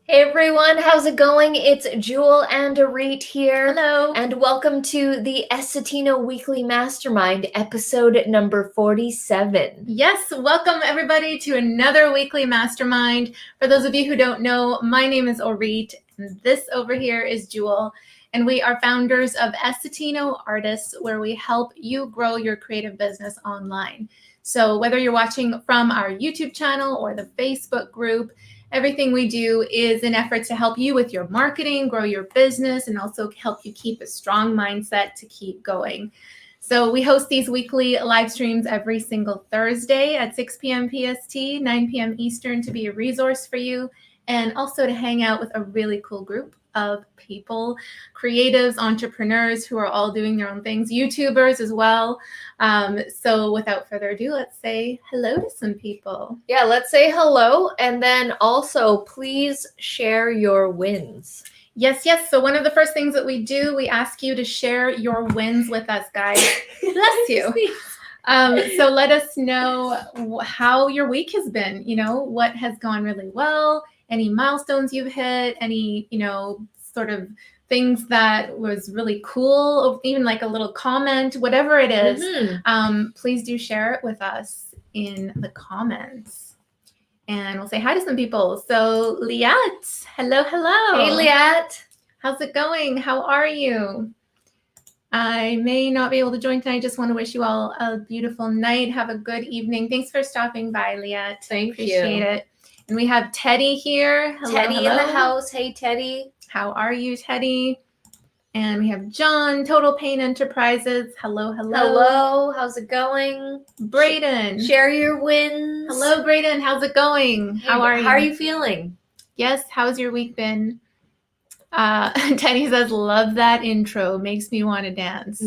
Hey everyone, how's it going? It's Jewel and Arit here. Hello. And welcome to the Essetino Weekly Mastermind, episode number 47. Yes, welcome everybody to another weekly mastermind. For those of you who don't know, my name is Orit, and this over here is Jewel. And we are founders of Essetino Artists, where we help you grow your creative business online. So whether you're watching from our YouTube channel or the Facebook group, everything we do is an effort to help you with your marketing, grow your business, and also help you keep a strong mindset to keep going. So we host these weekly live streams every single Thursday at 6 p.m. PST, 9 p.m. Eastern to be a resource for you and also to hang out with a really cool group of people, creatives, entrepreneurs who are all doing their own things, YouTubers as well. So without further ado, let's say hello to some people. Yeah, let's say hello, and then also please share your wins. Yes. So one of the first things that we do, we ask you to share your wins with us, guys. Bless you. So let us know how your week has been, what has gone really well, any milestones you've hit, any, sort of things that was really cool, even like a little comment, whatever it is. Please do share it with us in the comments. And we'll say hi to some people. So Liat, hello. Hey Liat. How's it going? How are you? I may not be able to join tonight. Just want to wish you all a beautiful night. Have a good evening. Thanks for stopping by, Liat. Appreciate it. And we have Teddy here. Teddy in the house. Hey, Teddy. How are you, Teddy? And we have John, Total Pain Enterprises. Hello. Hello. How's it going? Braden. Share your wins. Hello, Braden. How's it going? Hey, how are you? How are you feeling? Yes. How's your week been? Teddy says, love that intro. Makes me want to dance.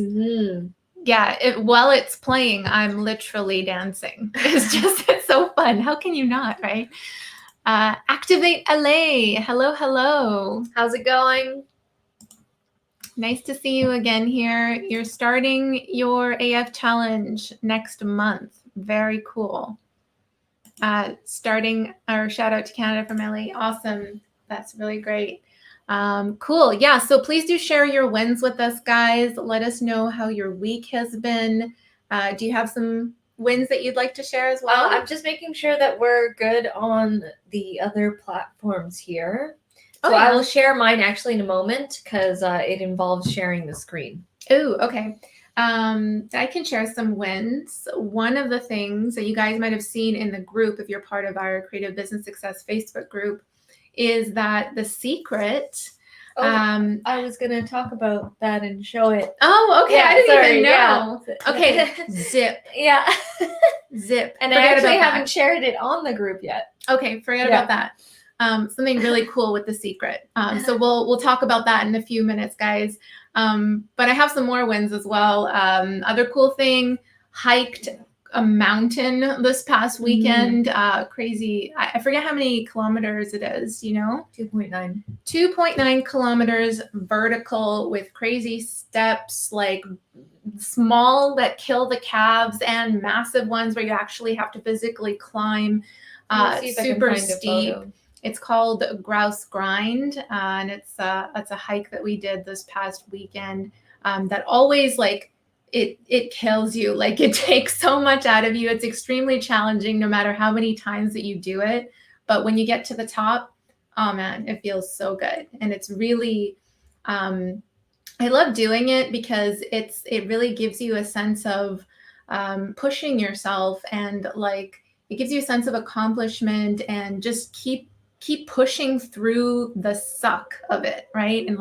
Yeah, while it's playing, I'm literally dancing. It's so fun. How can you not, right? Activate LA. Hello. How's it going? Nice to see you again here. You're starting your AF challenge next month. Very cool. Starting our shout out to Canada from LA. Awesome. That's really great. Cool. Yeah. So please do share your wins with us, guys. Let us know how your week has been. Do you have some wins that you'd like to share as well? I'm just making sure that we're good on the other platforms here. So I will share mine actually in a moment because it involves sharing the screen. Oh, okay. I can share some wins. One of the things that you guys might have seen in the group, if you're part of our Creative Business Success Facebook group, is that the secret. I was going to talk about that and show it. Oh, okay. Yeah, I didn't even know. Yeah. Okay. Zip. Yeah. Zip. And I actually haven't shared it on the group yet. Okay. Forget about that. Something really cool with the secret. So we'll talk about that in a few minutes, guys. But I have some more wins as well. Other cool thing, hiked a mountain this past weekend. Crazy. I forget how many kilometers it is, 2.9. 2.9 kilometers vertical with crazy steps, like small that kill the calves and massive ones where you actually have to physically climb. Super steep. It's called Grouse Grind, and it's a hike that we did this past weekend that always it kills you. Like it takes so much out of you. It's extremely challenging no matter how many times that you do it. But when you get to the top, oh man, it feels so good. And it's really, I love doing it because it really gives you a sense of pushing yourself and it gives you a sense of accomplishment and just keep pushing through the suck of it, right? And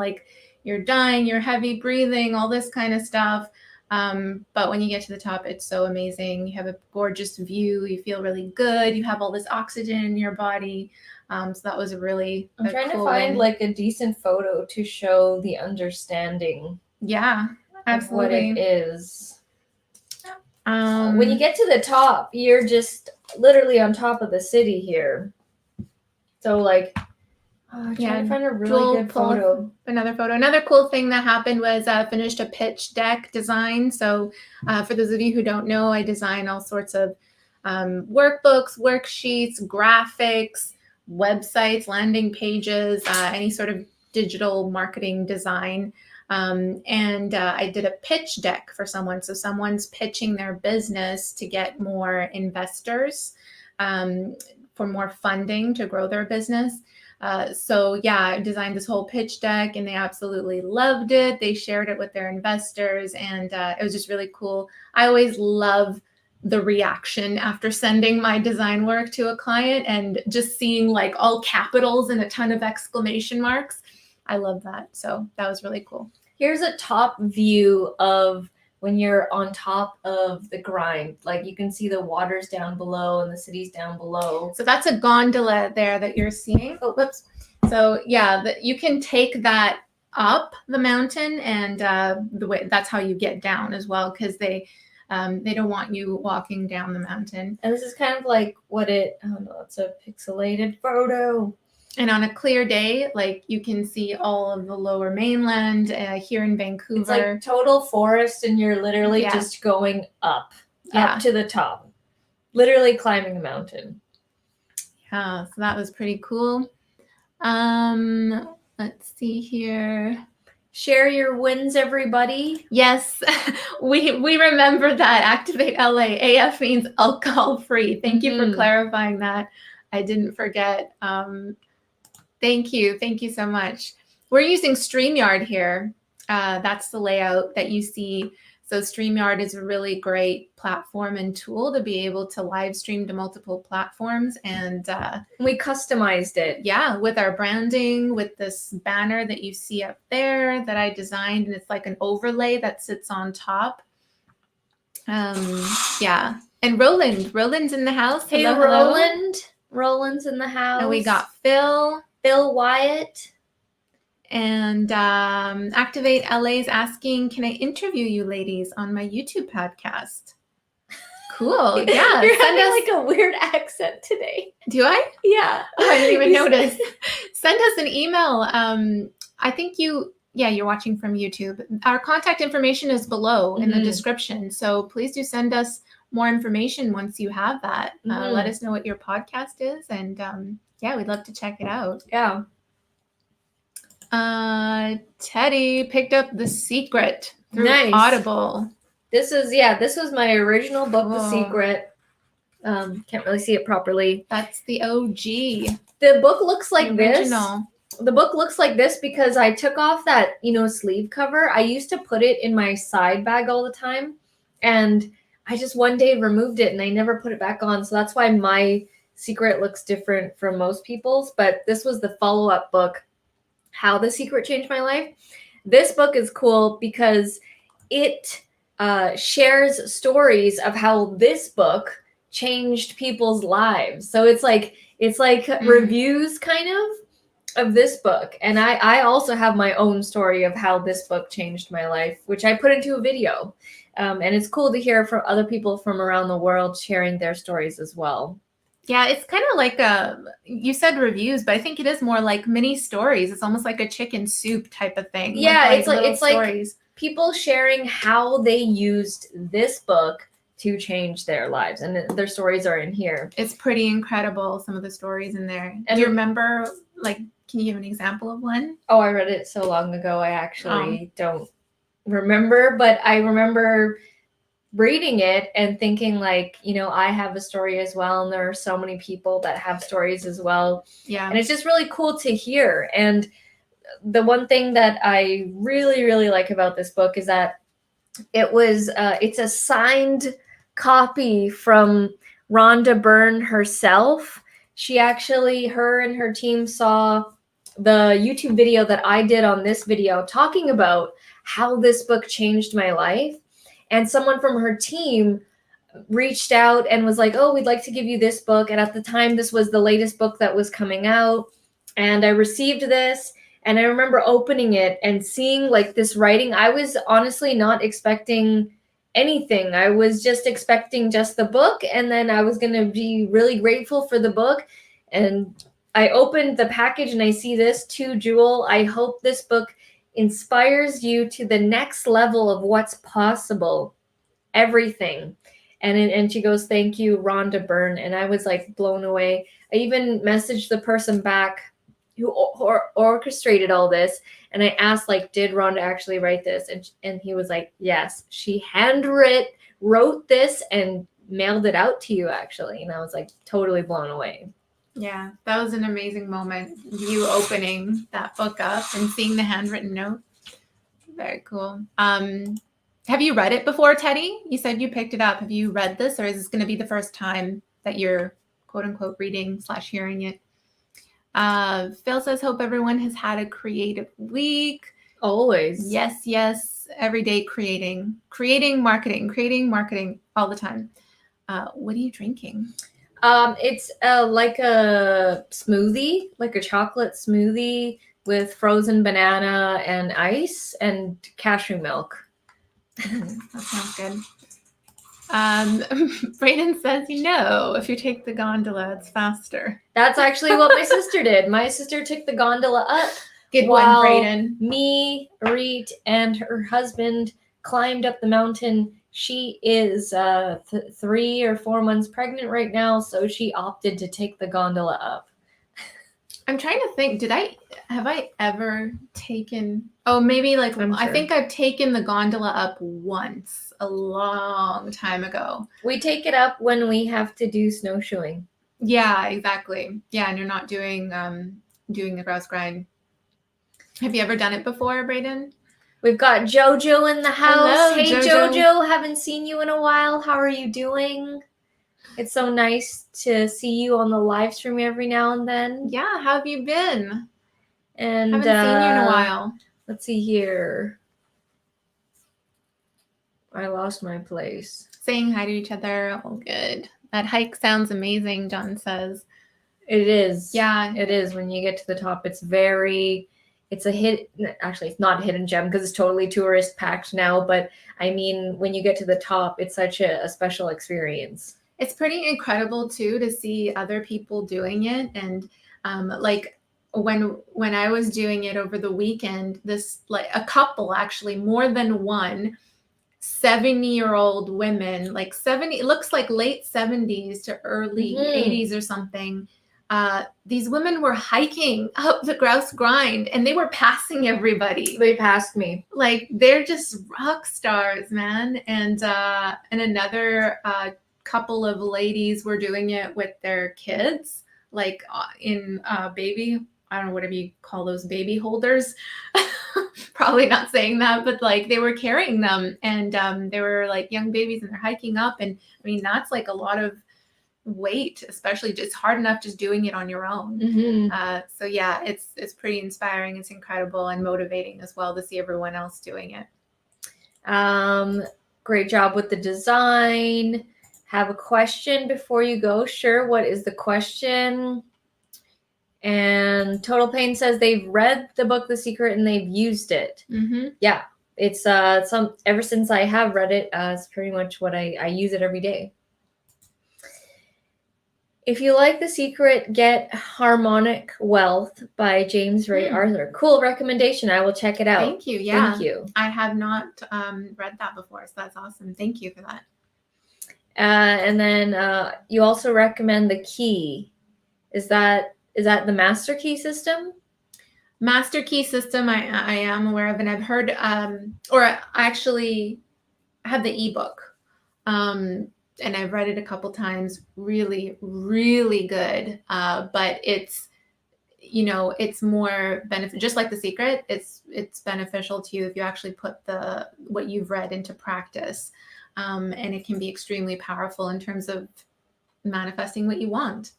you're dying, you're heavy breathing, all this kind of stuff. But when you get to the top, it's so amazing. You have a gorgeous view. You feel really good. You have all this oxygen in your body. So that was really I'm trying to find a decent photo to show the understanding. Yeah, absolutely. Of what it is. When you get to the top, you're just literally on top of the city here. So trying to find a really good photo. Another photo. Another cool thing that happened was finished a pitch deck design. So for those of you who don't know, I design all sorts of workbooks, worksheets, graphics, websites, landing pages, any sort of digital marketing design. And I did a pitch deck for someone. So someone's pitching their business to get more investors, for more funding to grow their business. So yeah, I designed this whole pitch deck and they absolutely loved it. They shared it with their investors and it was just really cool. I always love the reaction after sending my design work to a client and just seeing like all capitals and a ton of exclamation marks. I love that. So that was really cool. Here's a top view of when you're on top of the grind. Like you can see the waters down below and the cities down below. So that's a gondola there that you're seeing. Oh, whoops. So yeah, you can take that up the mountain and the way that's how you get down as well, because they don't want you walking down the mountain. And this is kind of like what it, oh no, it's a pixelated photo. And on a clear day, like you can see all of the lower mainland here in Vancouver. It's like total forest and you're literally just going up to the top, literally climbing a mountain. Yeah, so that was pretty cool. Let's see here. Share your wins, everybody. Yes, we remember that. Activate LA. AF means alcohol free. Thank you for clarifying that. I didn't forget. Thank you so much. We're using StreamYard here. That's the layout that you see. So StreamYard is a really great platform and tool to be able to live stream to multiple platforms. And we customized it. Yeah, with our branding, with this banner that you see up there that I designed. And it's like an overlay that sits on top. Yeah. And Roland's in the house. Hey, hello, Roland. Hello. Roland's in the house. And we got Phil Wyatt. And Activate LA is asking, can I interview you ladies on my YouTube podcast? Cool. Yeah. You're having like a weird accent today. Do I? Yeah. Oh, I didn't even notice. Send us an email. I think you're watching from YouTube. Our contact information is below in the description. So please do send us more information once you have that. Let us know what your podcast is. And we'd love to check it out. Yeah. Teddy picked up The Secret through Audible. This was my original book, The Secret. Can't really see it properly. That's the OG. The book looks like this. The book looks like this because I took off that, sleeve cover. I used to put it in my side bag all the time. And I just one day removed it and I never put it back on. So that's why my Secret looks different from most people's. But this was the follow-up book, How the Secret Changed My Life. This book is cool because it shares stories of how this book changed people's lives. So it's like reviews kind of this book. And I also have my own story of how this book changed my life, which I put into a video. And it's cool to hear from other people from around the world sharing their stories as well. Yeah, it's kind of like you said reviews, but I think it is more like mini stories. It's almost like a chicken soup type of thing. Yeah, it's like people sharing how they used this book to change their lives, and their stories are in here. It's pretty incredible, some of the stories in there. And do you remember, can you give an example of one? Oh, I read it so long ago, I actually don't remember, but I remember reading it and thinking I have a story as well. And there are so many people that have stories as well. Yeah. And it's just really cool to hear. And the one thing that I really, really like about this book is that it's a signed copy from Rhonda Byrne herself. Her and her team saw the YouTube video that I did on this video talking about how this book changed my life. And someone from her team reached out and was like, oh, we'd like to give you this book. And at the time, this was the latest book that was coming out. And I received this. And I remember opening it and seeing this writing. I was honestly not expecting anything. I was just expecting just the book. And then I was going to be really grateful for the book. And I opened the package and I see this to Jewel. I hope this book inspires you to the next level of what's possible. Everything. And she goes, "Thank you, Rhonda Byrne." And I was like blown away. I even messaged the person back who orchestrated all this, and I asked, like, did Rhonda actually write this? And he was like, yes, she wrote this and mailed it out to you, actually. And I was like totally blown away. Yeah, that was an amazing moment. You opening that book up and seeing the handwritten note. Very cool. Have you read it before, Teddy? You said you picked it up. Have you read this, or is this going to be the first time that you're quote unquote reading/hearing it? Phil says, hope everyone has had a creative week. Always. Yes. Every day creating marketing all the time. What are you drinking? It's like a smoothie, like a chocolate smoothie with frozen banana and ice and cashew milk. That sounds good. Brayden says, if you take the gondola, it's faster. That's actually what my sister did. My sister took the gondola up. Good one, Brayden. Me, Reet, and her husband climbed up the mountain. She is 3 or 4 months pregnant right now, so she opted to take the gondola up. I'm trying to think, have I ever taken, maybe like, sure. I think I've taken the gondola up once a long time ago. We take it up when we have to do snowshoeing. Yeah, exactly. Yeah, and you're not doing the grouse grind. Have you ever done it before, Brayden? We've got Jojo in the house. Hello, hey, Jojo. Haven't seen you in a while. How are you doing? It's so nice to see you on the live stream every now and then. Yeah, how have you been? And haven't seen you in a while. Let's see here. I lost my place. Saying hi to each other. Oh, good. That hike sounds amazing, John says. It is. Yeah. It is. When you get to the top, it's a hit. Actually, it's not a hidden gem because it's totally tourist packed now. But I mean, when you get to the top, it's such a special experience. It's pretty incredible too to see other people doing it. And like when I was doing it over the weekend, this like a couple, actually more than one, 70-year-old women, like 70, it looks like late 70s to early 80s or something. These women were hiking up the grouse grind and they were passing everybody. They passed me. Like they're just rock stars, man. And another couple of ladies were doing it with their kids, like in baby, I don't know, whatever you call those, baby holders. Probably not saying that, but like they were carrying them and they were like young babies and they're hiking up. And I mean, that's like a lot of weight, especially just hard enough just doing it on your own. So yeah, it's pretty inspiring. It's incredible and motivating as well to see everyone else doing it. Great job with the design. Have a question before you go? Sure. What is the question? And Total Pain says they've read the book The Secret and they've used it. Yeah, it's ever since I have read it, it's pretty much what I use it every day. If you like The Secret, get Harmonic Wealth by James Ray Arthur. Cool recommendation. I will check it out. Thank you. Yeah. Thank you. I have not read that before, so that's awesome. Thank you for that. And then you also recommend The Key. Is that the Master Key system? Master Key system, I am aware of, and I've heard, or I actually have the ebook, and I've read it a couple times. Really, really good. But it's, it's more benefit, just like The Secret. It's beneficial to you if you actually put what you've read into practice, and it can be extremely powerful in terms of manifesting what you want.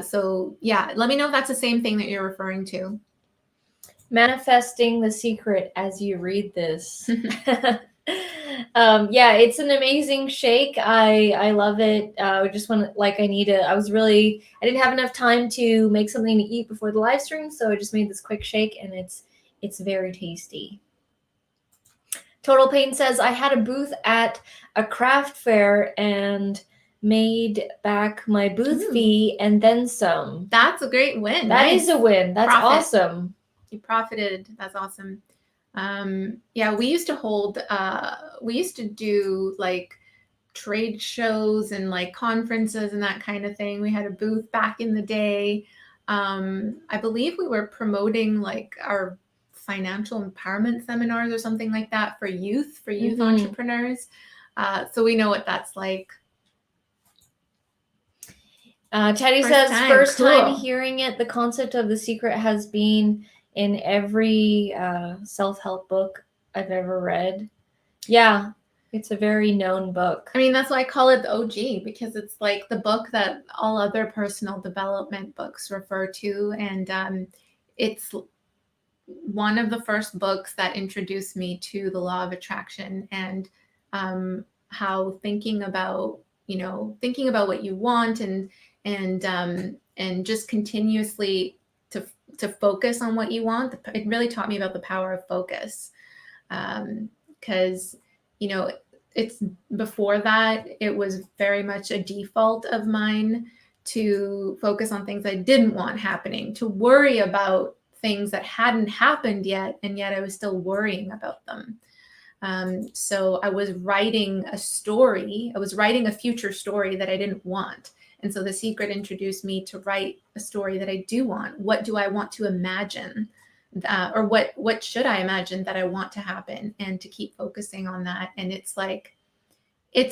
So yeah, let me know if that's the same thing that you're referring to. Manifesting the Secret as you read this. Yeah, it's an amazing shake. I love it. I didn't have enough time to make something to eat before the live stream, so I just made this quick shake and it's very tasty. Total Pain says, I had a booth at a craft fair and made back my booth fee and then some. That's a great win. That is a win. That's awesome. You profited. That's awesome. Yeah, we used to do like trade shows and like conferences and that kind of thing. We had a booth back in the day. I believe we were promoting like our financial empowerment seminars or something like that for youth entrepreneurs. So we know what that's like. Teddy says, first time hearing it. The concept of The Secret has been in every self-help book I've ever read. Yeah, it's a very known book. I mean, that's why I call it the OG, because it's like the book that all other personal development books refer to. And it's one of the first books that introduced me to the law of attraction and how thinking about what you want and just continuously to focus on what you want. It really taught me about the power of focus. Because, it's before that, it was very much a default of mine to focus on things I didn't want happening, to worry about things that hadn't happened yet, and yet I was still worrying about them. So I was writing a story. I was writing a future story that I didn't want. And so The Secret introduced me to write a story that I do want. What do I want to imagine? Or what should I imagine that I want to happen, and to keep focusing on that. And it's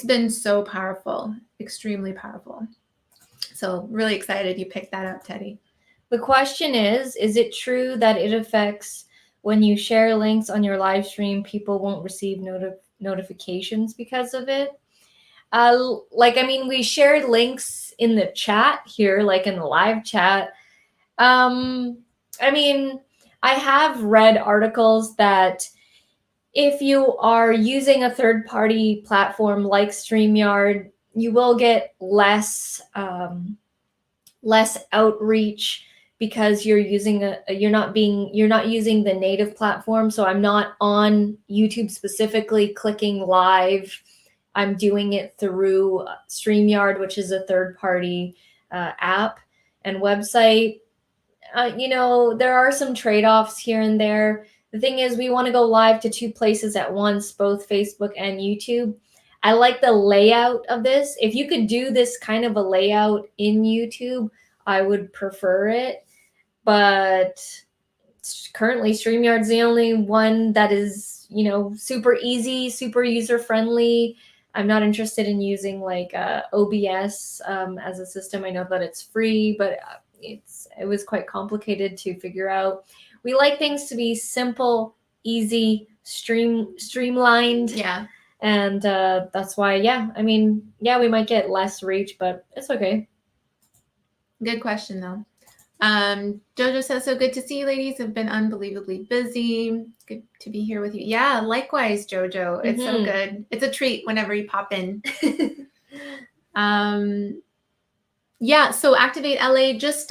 been so powerful, extremely powerful. So really excited you picked that up, Teddy. The question is it true that it affects when you share links on your live stream, people won't receive notifications because of it? We shared links in the chat here, like in the live chat. I have read articles that if you are using a third-party platform like StreamYard, you will get less outreach because you're not using the native platform. So I'm not on YouTube specifically clicking live. I'm doing it through StreamYard, which is a third-party app and website. There are some trade-offs here and there. The thing is, we want to go live to 2 places at once, both Facebook and YouTube. I like the layout of this. If you could do this kind of a layout in YouTube, I would prefer it. But currently, StreamYard's the only one that is, super easy, super user-friendly. I'm not interested in using like OBS as a system. I know that it's free, but it was quite complicated to figure out. We like things to be simple, easy, streamlined. Yeah. And that's why, we might get less reach, but it's okay. Good question, though. Jojo says, so good to see you, ladies. Have been unbelievably busy. Good to be here with you. Yeah, likewise, Jojo. It's so good. It's a treat whenever you pop in. Yeah, so Activate LA, just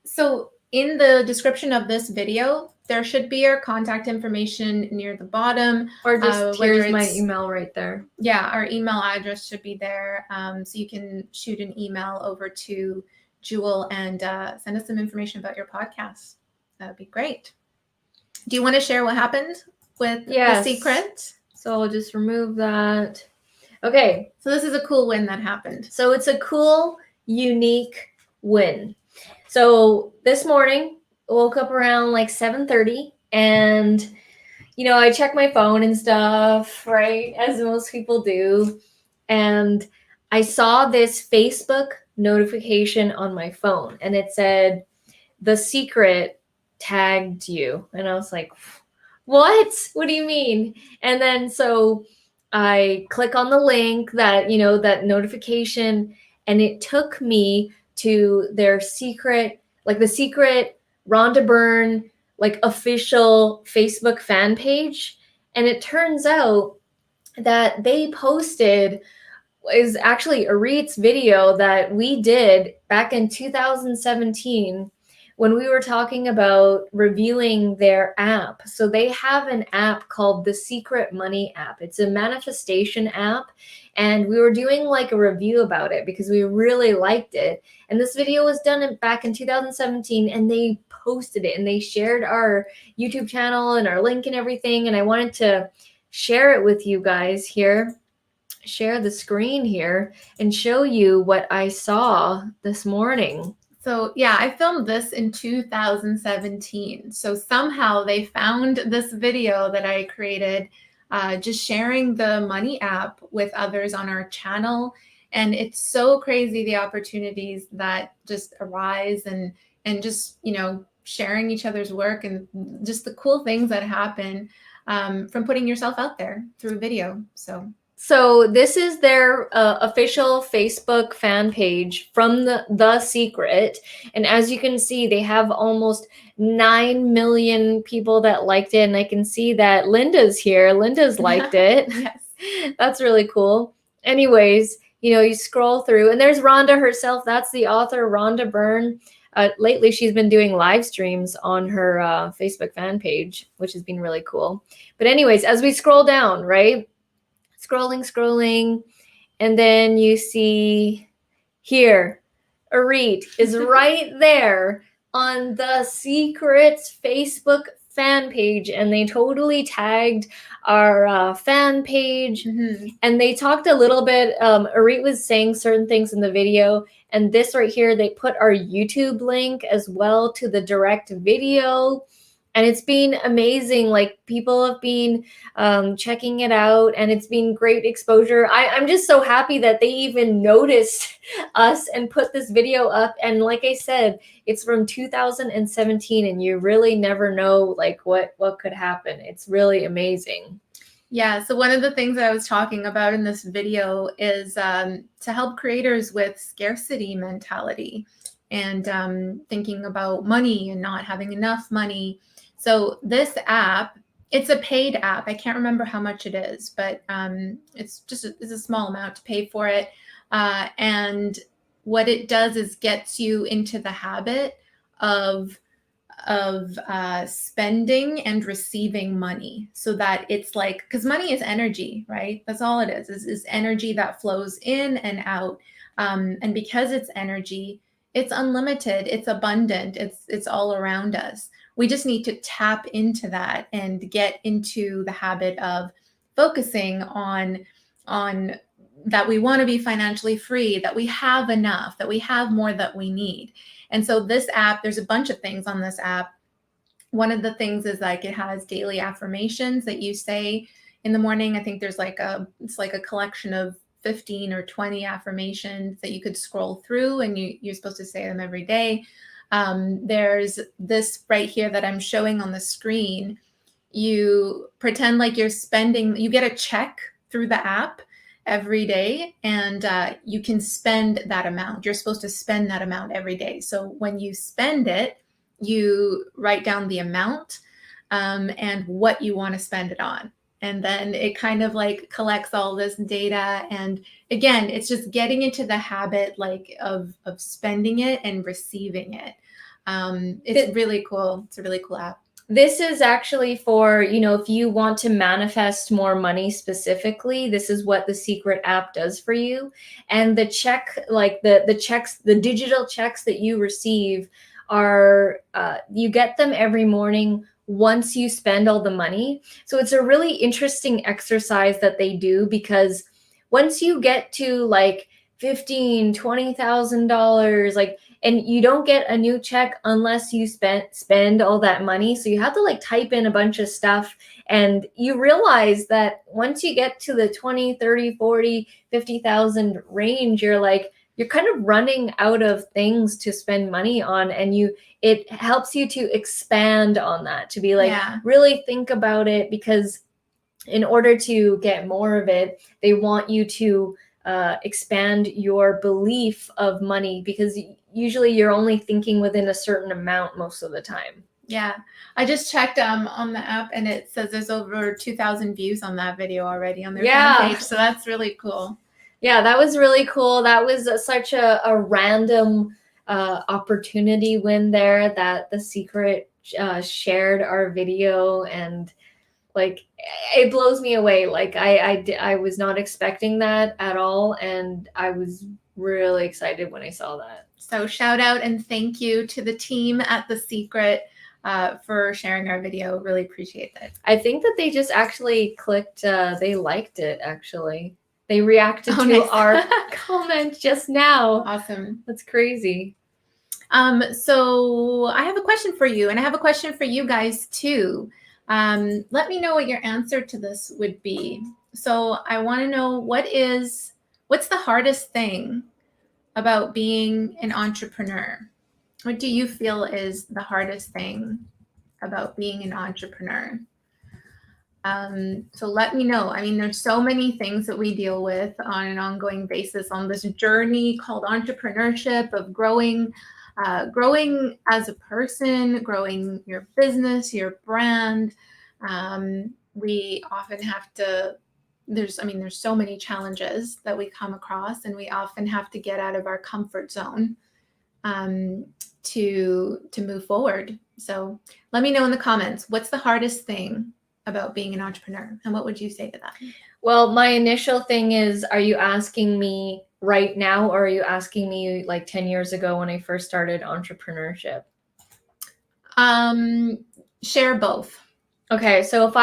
so in the description of this video, there should be our contact information near the bottom. Or just here's my email right there. Yeah, our email address should be there. So you can shoot an email over to Jewel and send us some information about your podcast. That would be great. Do you want to share what happened with The Secret? So I'll just remove that. Okay. So this is a cool win that happened. So it's a cool, unique win. So this morning, I woke up around like 7:30 and, I check my phone and stuff, right? As most people do. And I saw this Facebook notification on my phone and it said, The Secret tagged you. And I was like, what? What do you mean? And then so I click on the link that, that notification, and it took me to their secret, like the Secret Rhonda Byrne, like official Facebook fan page. And it turns out that they posted is actually Arit's video that we did back in 2017 when we were talking about reviewing their app. So they have an app called the Secret Money app. It's a manifestation app. And we were doing like a review about it because we really liked it. And this video was done back in 2017 and they posted it and they shared our YouTube channel and our link and everything. And I wanted to share it with you guys here. share the screen here and show you what I saw this morning. So yeah, I filmed this in 2017. So somehow they found this video that I created, just sharing the money app with others on our channel. And it's so crazy, the opportunities that just arise, and just, sharing each other's work, and just the cool things that happen from putting yourself out there through video. So this is their official Facebook fan page from the Secret. And as you can see, they have almost 9 million people that liked it. And I can see that Linda's here. Linda's liked it. Yes. That's really cool. Anyways, you scroll through, and there's Rhonda herself. That's the author, Rhonda Byrne. Lately, she's been doing live streams on her Facebook fan page, which has been really cool. But anyways, as we scroll down, right? Scrolling, and then you see here, Arit is right there on the Secret's Facebook fan page, and they totally tagged our fan page. Mm-hmm. And they talked a little bit. Arit was saying certain things in the video, and this right here, they put our YouTube link as well to the direct video. And it's been amazing. Like, people have been checking it out, and it's been great exposure. I'm just so happy that they even noticed us and put this video up. And like I said, it's from 2017, and you really never know like what could happen. It's really amazing. Yeah, so one of the things I was talking about in this video is to help creators with scarcity mentality, and thinking about money and not having enough money. So this app, it's a paid app. I can't remember how much it is, but it's a small amount to pay for it. And what it does is gets you into the habit of spending and receiving money, so that it's like, because money is energy, right? That's all it is energy that flows in and out. And because it's energy, it's unlimited, it's abundant, it's all around us. We just need to tap into that and get into the habit of focusing on that we want to be financially free, that we have enough, that we have more that we need. And so this app, there's a bunch of things on this app. One of the things is like it has daily affirmations that you say in the morning. I think there's it's like a collection of 15 or 20 affirmations that you could scroll through, and you're supposed to say them every day. There's this right here that I'm showing on the screen. You pretend like you're spending, you get a check through the app every day, and you can spend that amount. You're supposed to spend that amount every day. So when you spend it, you write down the amount and what you want to spend it on. And then it kind of like collects all this data. And again, it's just getting into the habit like of spending it and receiving it. It's really cool. It's a really cool app. This is actually for, if you want to manifest more money specifically, this is what the Secret app does for you. And the check, like the checks, the digital checks that you receive are, you get them every morning once you spend all the money. So it's a really interesting exercise that they do, because once you get to like $15,000, $20,000, like, and you don't get a new check unless you spend all that money. So you have to like type in a bunch of stuff, and you realize that once you get to the 20, 30, 40, 50,000 range, you're kind of running out of things to spend money on, and it helps you to expand on that, to be like, really think about it, because in order to get more of it, they want you to expand your belief of money, because usually you're only thinking within a certain amount most of the time. Yeah, I just checked on the app, and it says there's over 2,000 views on that video already on their fan page. So that's really cool. Yeah, that was really cool. That was such a random opportunity win there, that the Secret shared our video, and like, it blows me away. Like, I was not expecting that at all, and I was really excited when I saw that. So shout out and thank you to the team at The Secret for sharing our video. Really appreciate that. I think that they just actually clicked, they liked it, actually. They reacted to nice. Our comment just now. Awesome. That's crazy. So I have a question for you, and I have a question for you guys too. Let me know what your answer to this would be. So I want to know what's the hardest thing about being an entrepreneur? What do you feel is the hardest thing about being an entrepreneur? So let me know. I mean, there's so many things that we deal with on an ongoing basis on this journey called entrepreneurship, of growing as a person, growing your business, your brand. We often have to, there's so many challenges that we come across, and we often have to get out of our comfort zone to move forward. So let me know in the comments, what's the hardest thing about being an entrepreneur, and what would you say to that? Well, my initial thing is, are you asking me right now, or are you asking me like 10 years ago when I first started entrepreneurship? Share both. Okay, so if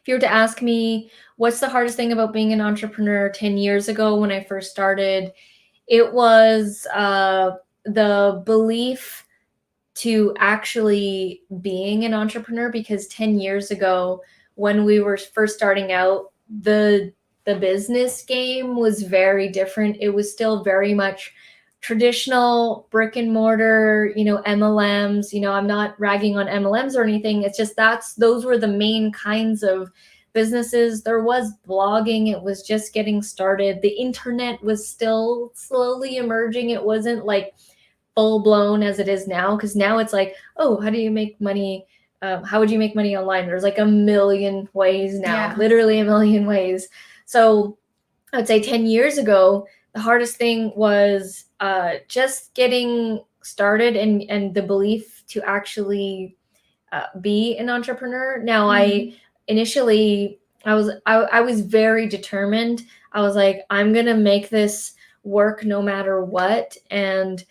you were to ask me what's the hardest thing about being an entrepreneur 10 years ago when I first started, it was the belief to actually being an entrepreneur, because 10 years ago when we were first starting out, the business game was very different. It was still very much traditional brick and mortar, MLMs. I'm not ragging on MLMs or anything. It's just those were the main kinds of businesses. There was blogging. It was just getting started. The internet was still slowly emerging. It wasn't like full blown as it is now, because now it's like, oh, how do you make money? How would you make money online? There's like a million ways now, literally a million ways. So I would say 10 years ago, the hardest thing was just getting started and the belief to actually be an entrepreneur. Now, I was very determined. I was like, I'm going to make this work no matter what. And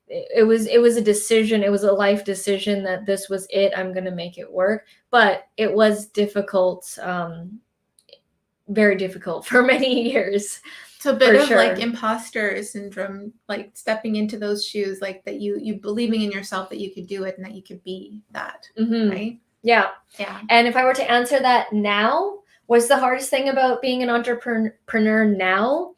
it was a decision. It was a life decision that this was it. I'm going to make it work. But it was difficult, very difficult for many years. So a bit of like imposter syndrome, like stepping into those shoes, like that you believing in yourself that you could do it and that you could be that, right? Yeah. And if I were to answer that now, what's the hardest thing about being an entrepreneur now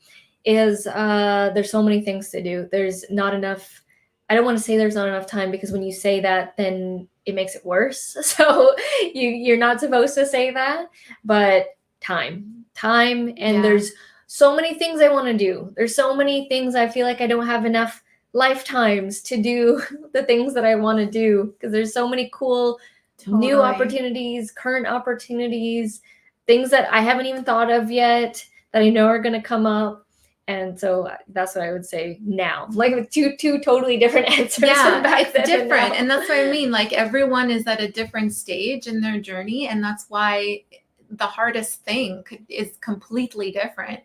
is there's so many things to do. There's not enough. I don't want to say there's not enough time, because when you say that, then it makes it worse. So you're not supposed to say that, but time, and there's so many things I want to do. There's so many things I feel like I don't have enough lifetimes to do the things that I want to do, because there's so many cool new opportunities, current opportunities, things that I haven't even thought of yet that I know are going to come up. And so that's what I would say now, like with two totally different answers. Yeah, it's different. And that's what I mean. Like everyone is at a different stage in their journey. And that's why the hardest thing is completely different.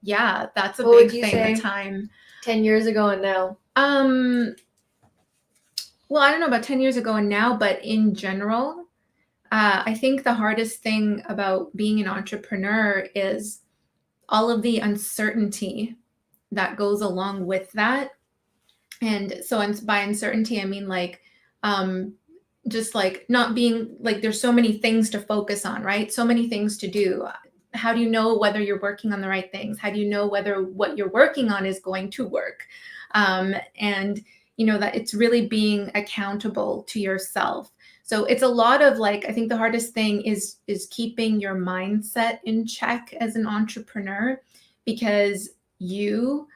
Yeah, that's a big thing. The time 10 years ago and now. Well, I don't know about 10 years ago and now, but in general, I think the hardest thing about being an entrepreneur is all of the uncertainty that goes along with that. And so by uncertainty, I mean like just like not being like, there's so many things to focus on, right? So many things to do. How do you know whether you're working on the right things? How do you know whether what you're working on is going to work? And that it's really being accountable to yourself. So it's a lot of like, I think the hardest thing is keeping your mindset in check as an entrepreneur, because you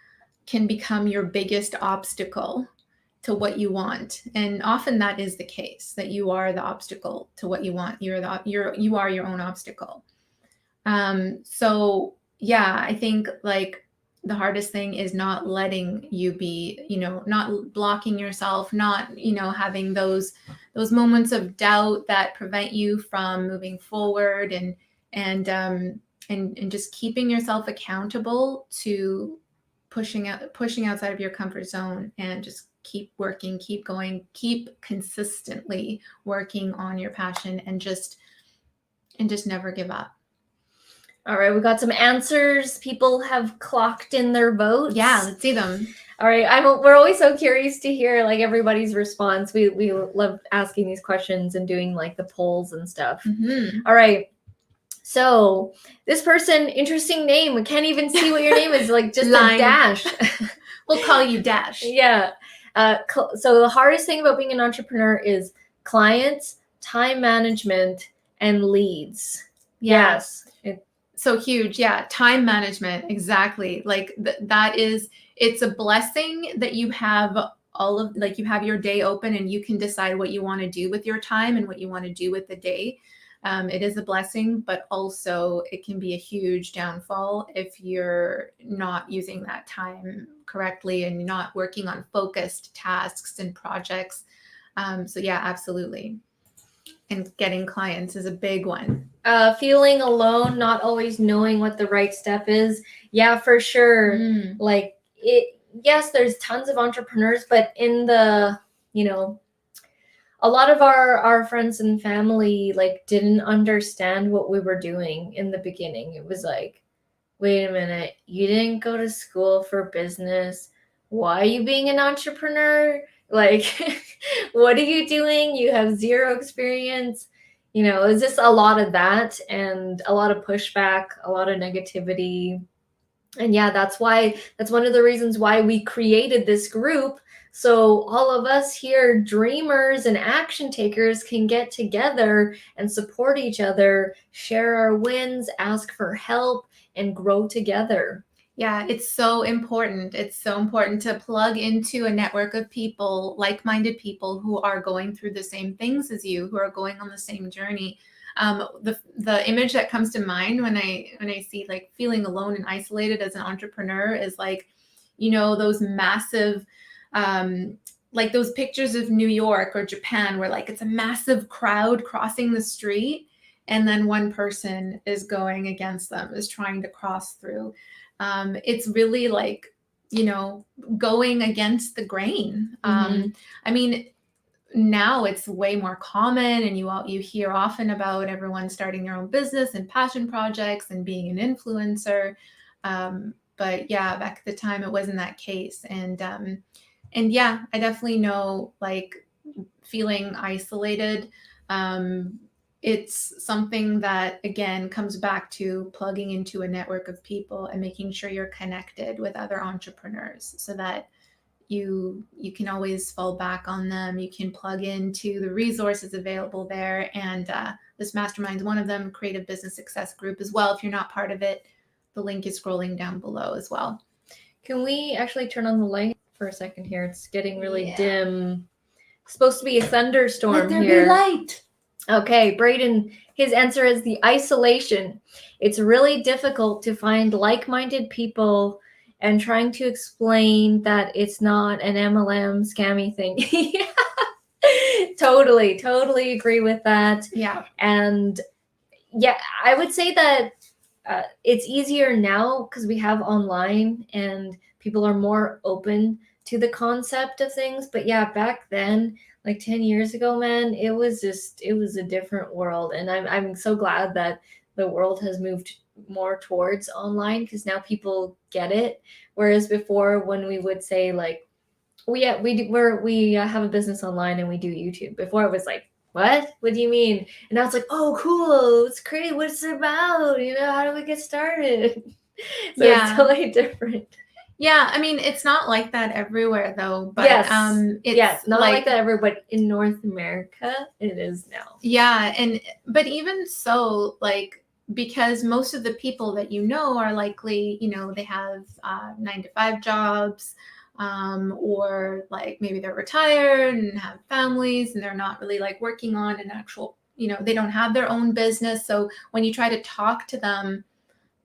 can become your biggest obstacle to what you want. And often that is the case, that you are the obstacle to what you want. You are your own obstacle. So yeah, I think like the hardest thing is not letting you be, not blocking yourself, not, having those moments of doubt that prevent you from moving forward, and just keeping yourself accountable to pushing outside of your comfort zone, and just keep working, keep going, keep consistently working on your passion, and just never give up. All right, we got some answers. People have clocked in their votes. Yeah, let's see them. All right, we're always so curious to hear like everybody's response. We love asking these questions and doing like the polls and stuff. All right. So this person, interesting name. We can't even see what your name is. Like just a dash. We'll call you Dash. Yeah. So the hardest thing about being an entrepreneur is clients, time management, and leads. Yeah. Yes. So huge. Yeah. Time management. Exactly. Like it's a blessing that you have you have your day open and you can decide what you want to do with your time and what you want to do with the day. It is a blessing, but also it can be a huge downfall if you're not using that time correctly and not working on focused tasks and projects. So yeah, absolutely. And getting clients is a big one. Feeling alone, not always knowing what the right step is. Yeah, for sure. Like yes, there's tons of entrepreneurs, but in the, a lot of our friends and family like didn't understand what we were doing in the beginning. It was like, wait a minute, you didn't go to school for business. Why are you being an entrepreneur? Like, what are you doing? You have zero experience. It's just a lot of that and a lot of pushback, a lot of negativity. And yeah, that's one of the reasons why we created this group. So all of us here, dreamers and action takers, can get together and support each other, share our wins, ask for help, and grow together. Yeah, it's so important. It's so important to plug into a network of people, like-minded people who are going through the same things as you, who are going on the same journey. The image that comes to mind when I see like feeling alone and isolated as an entrepreneur is like, those massive, like those pictures of New York or Japan where like it's a massive crowd crossing the street and then one person is going against them, is trying to cross through. It's really like, going against the grain. I mean, now it's way more common and you hear often about everyone starting their own business and passion projects and being an influencer. But yeah, back at the time it wasn't that case. And yeah, I definitely know like feeling isolated. It's something that again comes back to plugging into a network of people and making sure you're connected with other entrepreneurs so that you can always fall back on them. You can plug into the resources available there. And this mastermind is one of them. Creative Business Success Group as well. If you're not part of it, the link is scrolling down below as well. Can we actually turn on the light for a second here? It's getting really dim. It's supposed to be a thunderstorm here. Let there here. be light. Okay, Braden, his answer is the isolation. It's really difficult to find like-minded people and trying to explain that it's not an MLM scammy thing. Totally agree with that. Yeah. And yeah, I would say that it's easier now because we have online and people are more open to the concept of things. But yeah, back then, like 10 years ago, man, it was a different world. And I'm so glad that the world has moved more towards online because now people get it. Whereas before, when we would say like, we have a business online and we do YouTube. Before it was like, what do you mean? And now it's like, oh, cool, it's great. What's it about? How do we get started? So it's totally different. Yeah, I mean, it's not like that everywhere though. But it's not like that everywhere, but in North America, it is now. Yeah, but even so, like, because most of the people that are likely, they have 9-to-5 jobs, or like maybe they're retired and have families and they're not really like working on an actual, they don't have their own business. So when you try to talk to them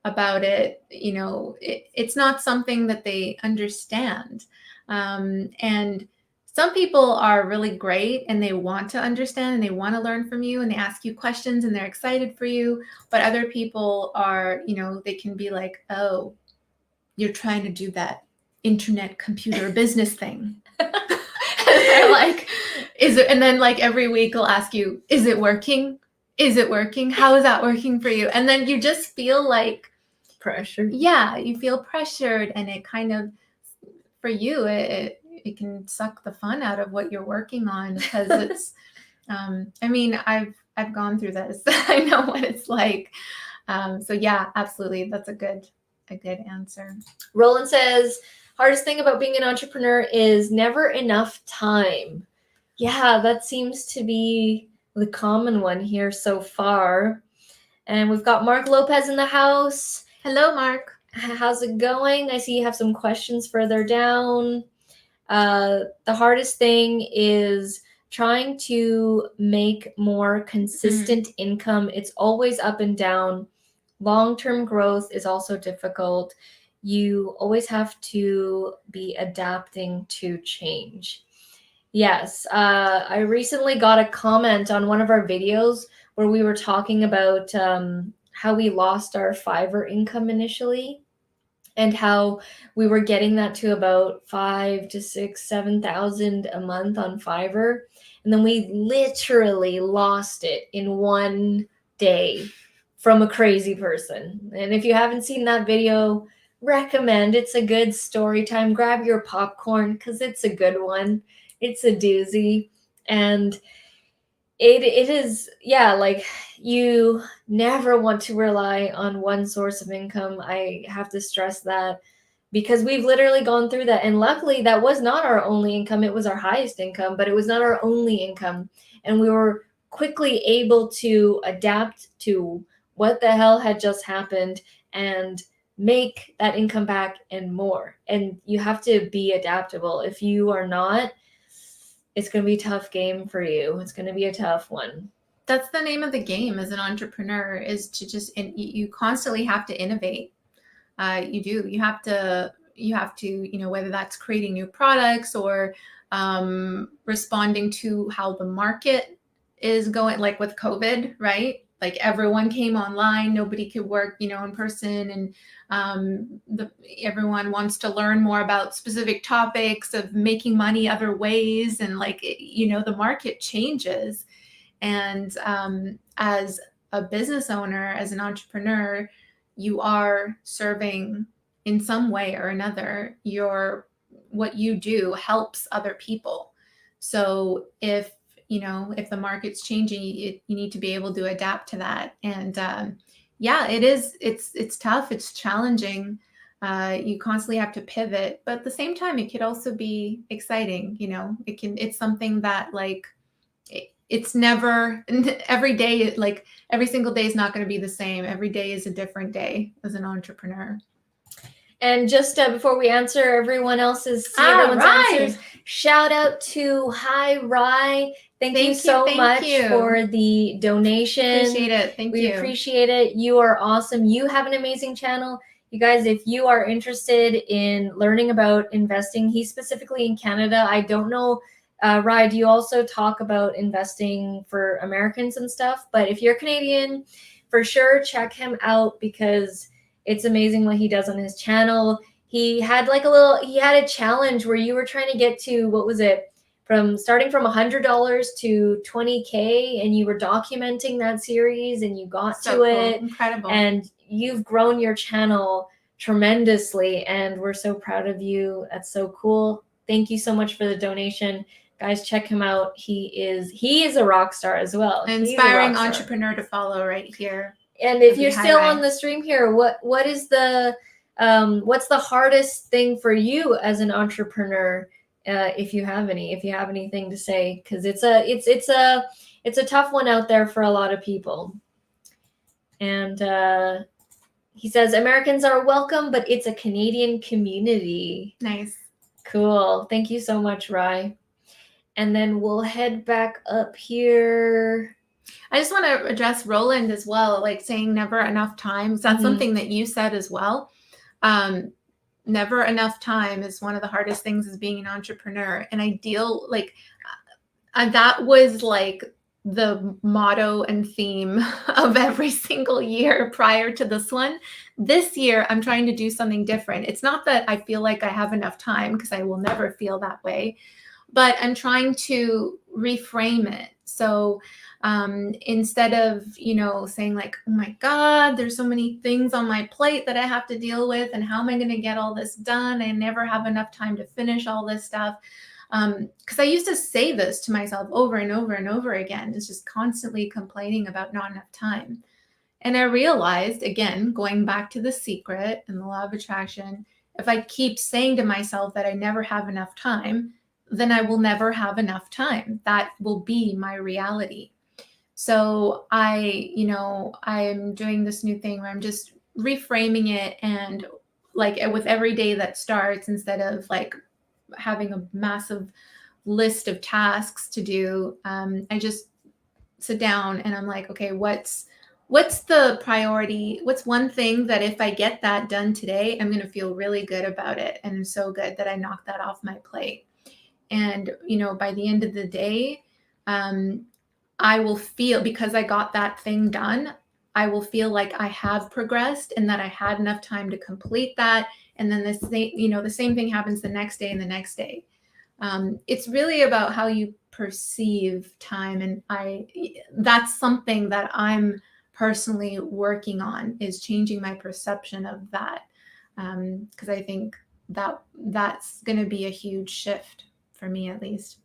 about it, it's not something that they understand. And some people are really great and they want to understand and they want to learn from you and they ask you questions and they're excited for you. But other people are, they can be like, oh, you're trying to do that internet computer business thing. And they're like, is it? And then like every week I'll ask you, is it working? is it working? How is that working for you? And then you just feel like pressured. Yeah, you feel pressured, and it kind of, for you, it can suck the fun out of what you're working on, because it's I mean, I've gone through this. I know what it's like. So yeah, absolutely. That's a good answer. Roland says, hardest thing about being an entrepreneur is never enough time. Yeah, that seems to be the common one here so far. And we've got Mark Lopez in the house. Hello, Mark. How's it going? I see you have some questions further down. The hardest thing is trying to make more consistent income. It's always up and down. Long-term growth is also difficult. You always have to be adapting to change. Yes, I recently got a comment on one of our videos where we were talking about how we lost our Fiverr income initially, and how we were getting that to about 5,000 to 6,000, 7,000 a month on Fiverr. And then we literally lost it in one day from a crazy person. And if you haven't seen that video, recommend. It's a good story time. Grab your popcorn because it's a good one. It's a doozy. And it is, yeah, like, you never want to rely on one source of income. I have to stress that, because we've literally gone through that. And luckily, that was not our only income. It was our highest income, but it was not our only income. And we were quickly able to adapt to what the hell had just happened and make that income back and more. And you have to be adaptable. If you are not, it's going to be a tough game for you. It's going to be a tough one. That's the name of the game as an entrepreneur, is to just, you constantly have to innovate. You do. You have to, whether that's creating new products or responding to how the market is going, like with COVID, right? Like everyone came online, nobody could work, in person, and everyone wants to learn more about specific topics of making money other ways, and the market changes. And as a business owner, as an entrepreneur, you are serving in some way or another. What you do helps other people. So if the market's changing, you need to be able to adapt to that. And it's tough. It's challenging. You constantly have to pivot, but at the same time, it could also be exciting. It's something that it's never, every day, every single day is not going to be the same. Every day is a different day as an entrepreneur. And just before we answer everyone else's answers, shout out to Hi Rye. Thank you so much for the donation. Appreciate it. Thank you. We appreciate it. You are awesome. You have an amazing channel. You guys, if you are interested in learning about investing, he's specifically in Canada. I don't know, Rye, do you also talk about investing for Americans and stuff? But if you're Canadian, for sure, check him out, because it's amazing what he does on his channel. He had a challenge where you were trying to get to, what was it? Starting from $100 to $20K, and you were documenting that series, and you got to it. Incredible. And you've grown your channel tremendously, and we're so proud of you. That's so cool. Thank you so much for the donation. Guys, check him out. He is a rock star as well. An inspiring entrepreneur to follow right here. And if you're still on the stream here, what is what's the hardest thing for you as an entrepreneur? If you have anything to say, because it's a tough one out there for a lot of people. And he says Americans are welcome, but it's a Canadian community. Nice. Cool. Thank you so much, Rye. And then we'll head back up here. I just want to address Roland as well, saying never enough time. So that's something that you said as well. Never enough time is one of the hardest things as being an entrepreneur. And I deal that was the motto and theme of every single year prior to this one. This year, I'm trying to do something different. It's not that I feel like I have enough time, because I will never feel that way. But I'm trying to reframe it. So instead of, saying like, oh my God, there's so many things on my plate that I have to deal with, and how am I going to get all this done? I never have enough time to finish all this stuff. Because I used to say this to myself over and over and over again. It's just constantly complaining about not enough time. And I realized, again, going back to The Secret and the law of attraction, if I keep saying to myself that I never have enough time, then I will never have enough time. That will be my reality. So I'm doing this new thing where I'm just reframing it, and like with every day that starts, instead of like having a massive list of tasks to do, I just sit down and I'm like, okay, what's the priority? What's one thing that if I get that done today, I'm going to feel really good about it, and so good that I knocked that off my plate. And by the end of the day, I will feel, because I got that thing done, I will feel like I have progressed and that I had enough time to complete that. And then the same thing happens the next day and the next day. It's really about how you perceive time. And that's something that I'm personally working on, is changing my perception of that. Because I think that's going to be a huge shift for me, at least.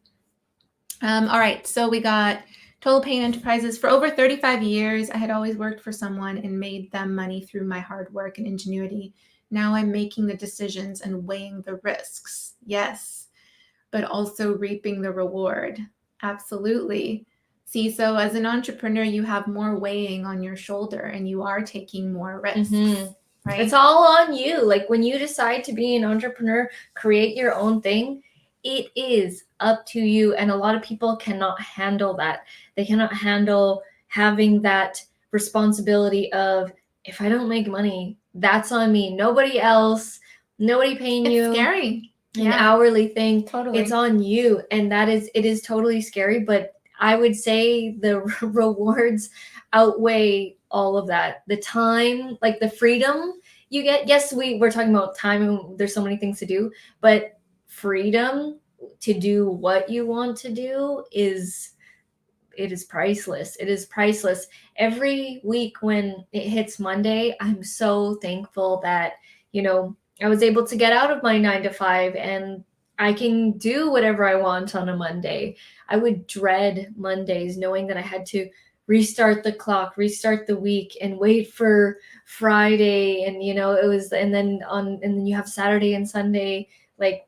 All right. So we got Total Pain Enterprises. For over 35 years, I had always worked for someone and made them money through my hard work and ingenuity. Now I'm making the decisions and weighing the risks. Yes, but also reaping the reward. Absolutely. See, so as an entrepreneur, you have more weighing on your shoulder and you are taking more risks. Mm-hmm. Right? It's all on you. Like when you decide to be an entrepreneur, create your own thing, it is up to you. And a lot of people cannot handle that. They cannot handle having that responsibility of, if I don't make money, that's on me. Nobody else, nobody paying you. It's scary. An hourly thing. Totally. It's on you. And it is totally scary. But I would say the rewards outweigh all of that. The time, like the freedom you get. Yes, we're talking about time and there's so many things to do, but freedom to do what you want to do is priceless. It is priceless. Every week when it hits Monday, I'm so thankful that, I was able to get out of my 9 to 5 and I can do whatever I want on a Monday. I would dread Mondays knowing that I had to restart the clock, restart the week, and wait for Friday. And, and then you have Saturday and Sunday, like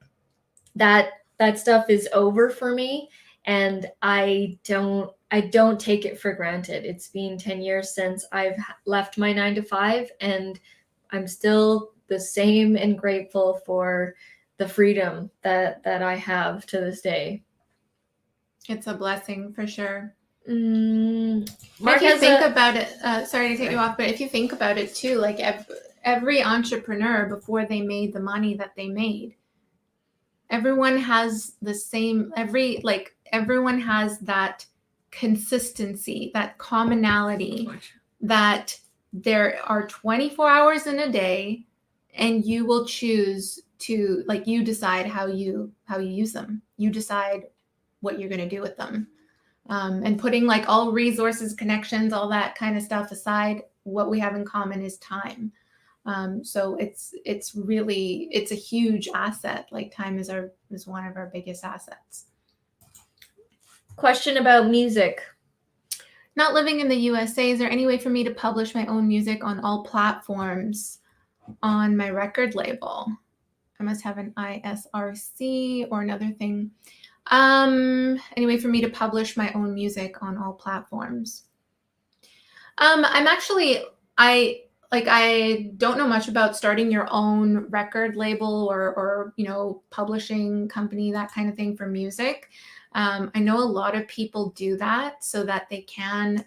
that stuff is over for me. And I don't take it for granted. It's been 10 years since I've left my 9 to 5, and I'm still the same and grateful for the freedom that I have to this day. It's a blessing for sure. Mark, if you think about it, sorry to cut you off, but if you think about it too, like every entrepreneur, before they made the money that they made, everyone has the same, everyone has that consistency, that commonality, that there are 24 hours in a day, and you will choose to, like, you decide how you use them. You decide what you're going to do with them. And putting like all resources, connections, all that kind of stuff aside, what we have in common is time. So it's a huge asset. Like time is one of our biggest assets. Question about music. Not living in the USA, is there any way for me to publish my own music on all platforms on my record label? I must have an ISRC or another thing. Any way for me to publish my own music on all platforms? I don't know much about starting your own record label or publishing company, that kind of thing for music. I know a lot of people do that so that they can,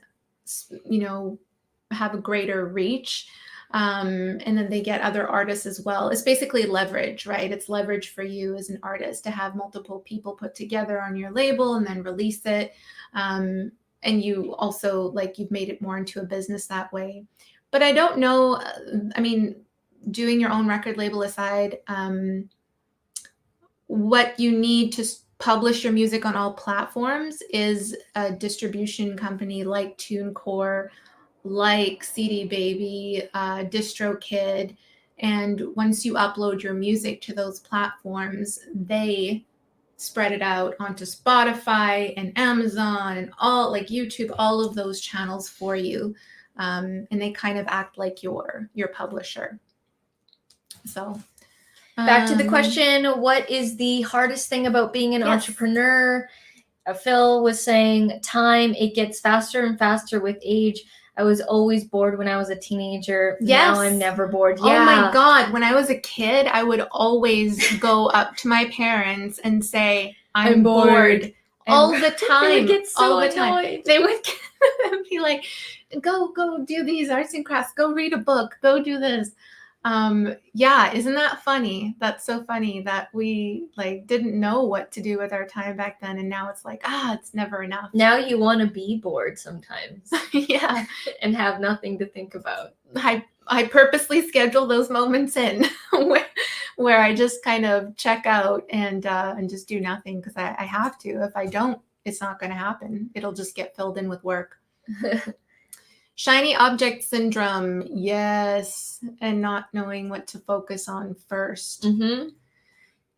have a greater reach. And then they get other artists as well. It's basically leverage, right? It's leverage for you as an artist to have multiple people put together on your label and then release it. And you also, you've made it more into a business that way. But I don't know, doing your own record label aside, what you need publish your music on all platforms is a distribution company like TuneCore, like CD Baby, DistroKid. And once you upload your music to those platforms, they spread it out onto Spotify and Amazon and all, like YouTube, all of those channels for you. And they kind of act like your publisher. So back to the question, what is the hardest thing about being an entrepreneur? Phil was saying time. It gets faster and faster with age. I was always bored when I was a teenager. Yes. Now I'm never bored. Yeah. Oh my God. When I was a kid, I would always go up to my parents and say, I'm bored. All the time. They would get so annoyed. They would be like, go do these arts and crafts. Go read a book. Go do this. Yeah, isn't that funny? That's so funny that we like didn't know what to do with our time back then, and now it's like, it's never enough. Now you want to be bored sometimes. Yeah. And have nothing to think about. I purposely schedule those moments in where I just kind of check out and just do nothing because I have to. If I don't, it's not going to happen. It'll just get filled in with work. Shiny object syndrome, yes, and not knowing what to focus on first. Mm-hmm.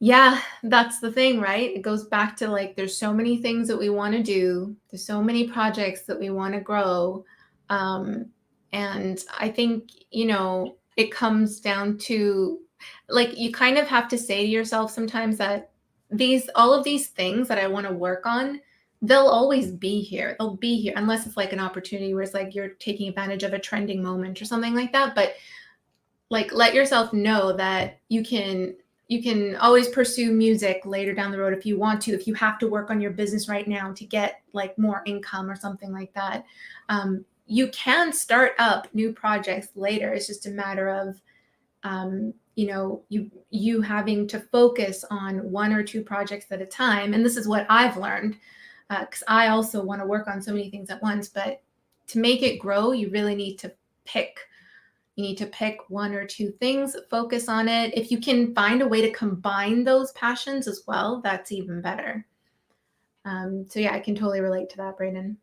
Yeah, that's the thing, right? It goes back to like, there's so many things that we want to do. There's so many projects that we want to grow. And I think, it comes down to like, you kind of have to say to yourself sometimes that all of these things that I want to work on, they'll always be here. They'll be here unless it's like an opportunity where it's like you're taking advantage of a trending moment or something like that. But like, let yourself know that you can always pursue music later down the road if you want to, if you have to work on your business right now to get like more income or something like that. You can start up new projects later. It's just a matter of, you having to focus on one or two projects at a time. And this is what I've learned. Because I also want to work on so many things at once, but to make it grow, you really need to pick. You need to pick one or two things, focus on it. If you can find a way to combine those passions as well, that's even better. So yeah, I can totally relate to that, Brayden.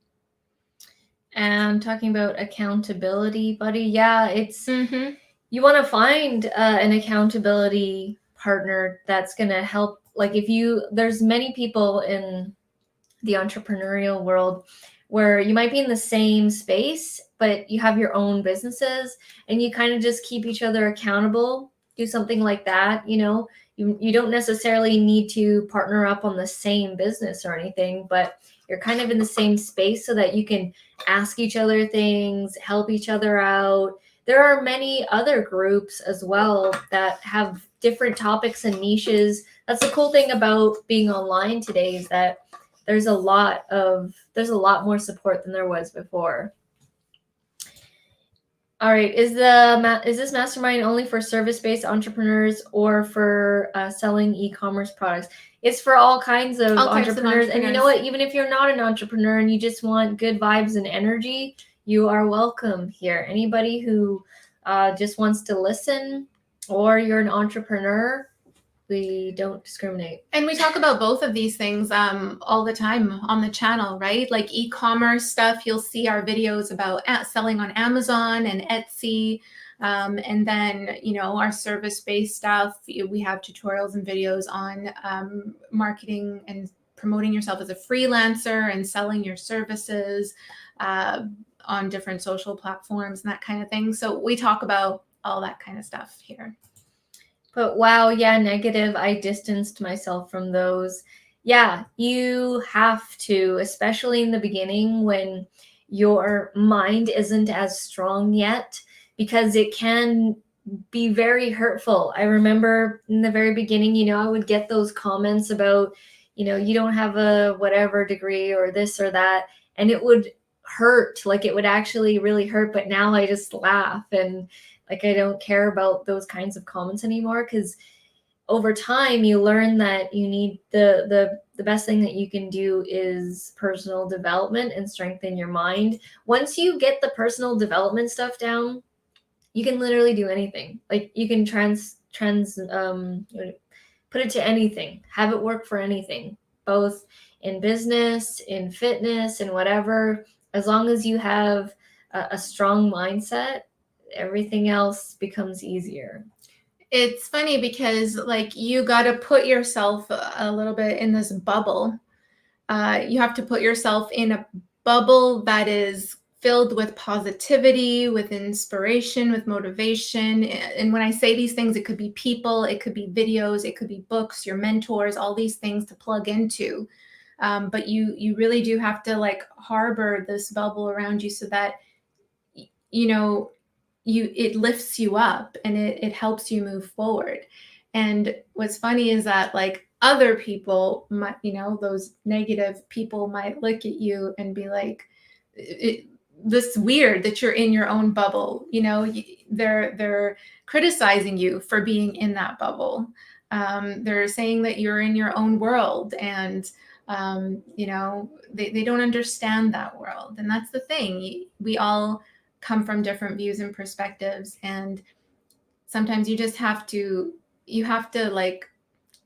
And talking about accountability, buddy, yeah, it's you want to find an accountability partner that's going to help. Like there's many people in the entrepreneurial world where you might be in the same space, but you have your own businesses and you kind of just keep each other accountable, do something like that. You don't necessarily need to partner up on the same business or anything, but you're kind of in the same space so that you can ask each other things, help each other out. There are many other groups as well that have different topics and niches. That's the cool thing about being online today is that there's a lot more support than there was before. All right, is this mastermind only for service-based entrepreneurs or for selling e-commerce products? It's for all kinds of entrepreneurs. And you know what? Even if you're not an entrepreneur and you just want good vibes and energy, you are welcome here. Anybody who just wants to listen, or you're an entrepreneur, we don't discriminate. And we talk about both of these things all the time on the channel, right? Like e-commerce stuff, you'll see our videos about selling on Amazon and Etsy. And then, our service-based stuff, we have tutorials and videos on marketing and promoting yourself as a freelancer and selling your services on different social platforms and that kind of thing. So we talk about all that kind of stuff here. But wow, yeah, negative. I distanced myself from those. Yeah, you have to, especially in the beginning when your mind isn't as strong yet, because it can be very hurtful. I remember in the very beginning, I would get those comments about, you don't have a whatever degree or this or that, and it would hurt. Like it would actually really hurt. But now I just laugh and like, I don't care about those kinds of comments anymore, because over time you learn that you need the best thing that you can do is personal development and strengthen your mind. Once you get the personal development stuff down, you can literally do anything. Like you can put it to anything, have it work for anything. both in business, in fitness, and whatever. As long as you have a strong mindset, everything else becomes easier. It's funny because like you got to put yourself a little bit in this bubble. You have to put yourself in a bubble that is filled with positivity, with inspiration, with motivation. And when I say these things, it could be people, it could be videos, it could be books, your mentors, all these things to plug into. But you really do have to like harbor this bubble around you so that, you know, it lifts you up and it helps you move forward. And what's funny is that like other people might, you know, those negative people might look at you and be like, this weird that you're in your own bubble. You know, they're criticizing you for being in that bubble. They're saying that you're in your own world, and you know, they don't understand that world. And that's the thing. We all come from different views and perspectives, and sometimes you just have to like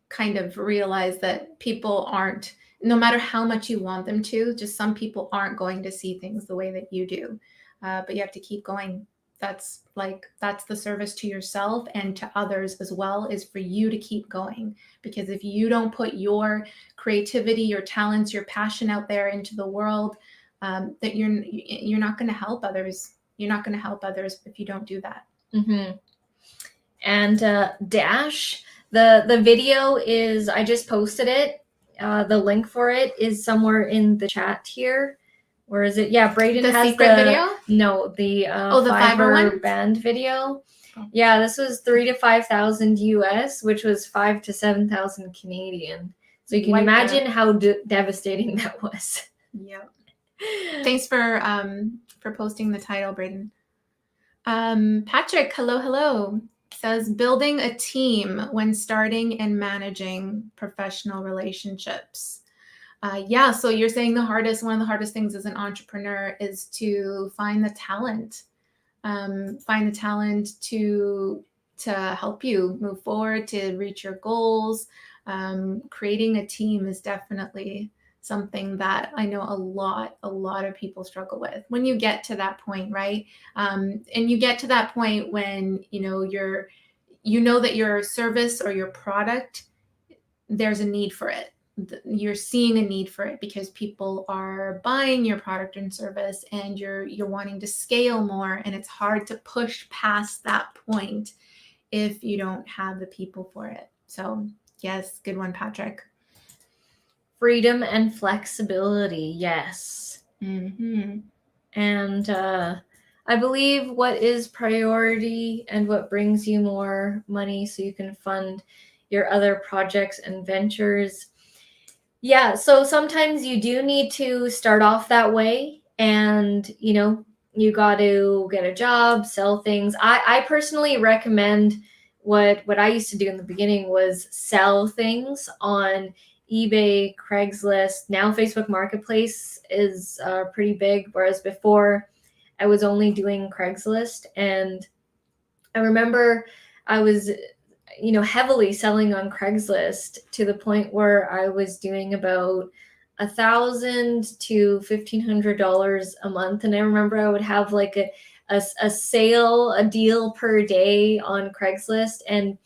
kind of realize that people aren't, no matter how much you want them to, just some people aren't going to see things the way that you do. But you have to keep going. That's the service to yourself and to others as well, is for you to keep going. Because if you don't put your creativity, your talents, your passion out there into the world, that you're not going to help others. You're not going to help others if you don't do that. Mm-hmm. And Dash, the video is, I just posted it. The link for it is somewhere in the chat here. Where is it? Yeah, Braden the has secret video? No, the the Fiverr one? band video. Oh. Yeah, this was 3,000 to 5,000 US, which was 5,000 to 7,000 Canadian. So you can imagine how devastating that was. Yeah. Thanks for posting the title, Braden. Patrick, hello, says building a team when starting and managing professional relationships. Yeah, so you're saying one of the hardest things as an entrepreneur is to find the talent. Find the talent to help you move forward, to reach your goals. Creating a team is definitely something that I know a lot of people struggle with when you get to that point, right? And you get to that point when, you know that your service or your product, there's a need for it. You're seeing a need for it because people are buying your product and service, and you're wanting to scale more, and it's hard to push past that point if you don't have the people for it. So yes, good one, Patrick. Freedom and flexibility, yes. Mm-hmm. And I believe what is priority and what brings you more money so you can fund your other projects and ventures. Yeah, so sometimes you do need to start off that way, and you got to get a job, sell things. I personally recommend what I used to do in the beginning was sell things on eBay, Craigslist. Now Facebook Marketplace is pretty big, whereas before I was only doing Craigslist. And I remember I was heavily selling on Craigslist to the point where I was doing about $1,000 to $1,500 a month. And I remember I would have like a sale, a deal per day on Craigslist. And,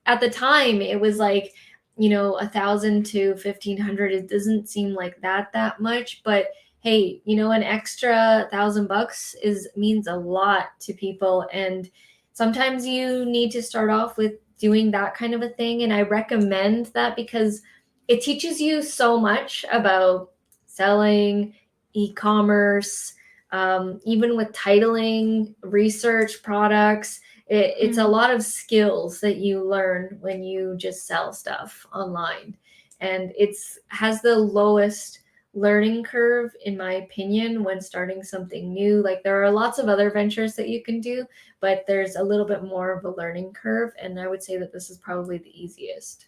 at the time it was like, 1,000 to 1,500, it doesn't seem like that much, but hey, an extra $1,000 means a lot to people. And sometimes you need to start off with doing that kind of a thing. And I recommend that because it teaches you so much about selling, e-commerce, even with titling, research, products. It's a lot of skills that you learn when you just sell stuff online. And has the lowest learning curve, in my opinion, when starting something new. Like there are lots of other ventures that you can do, but there's a little bit more of a learning curve. And I would say that this is probably the easiest.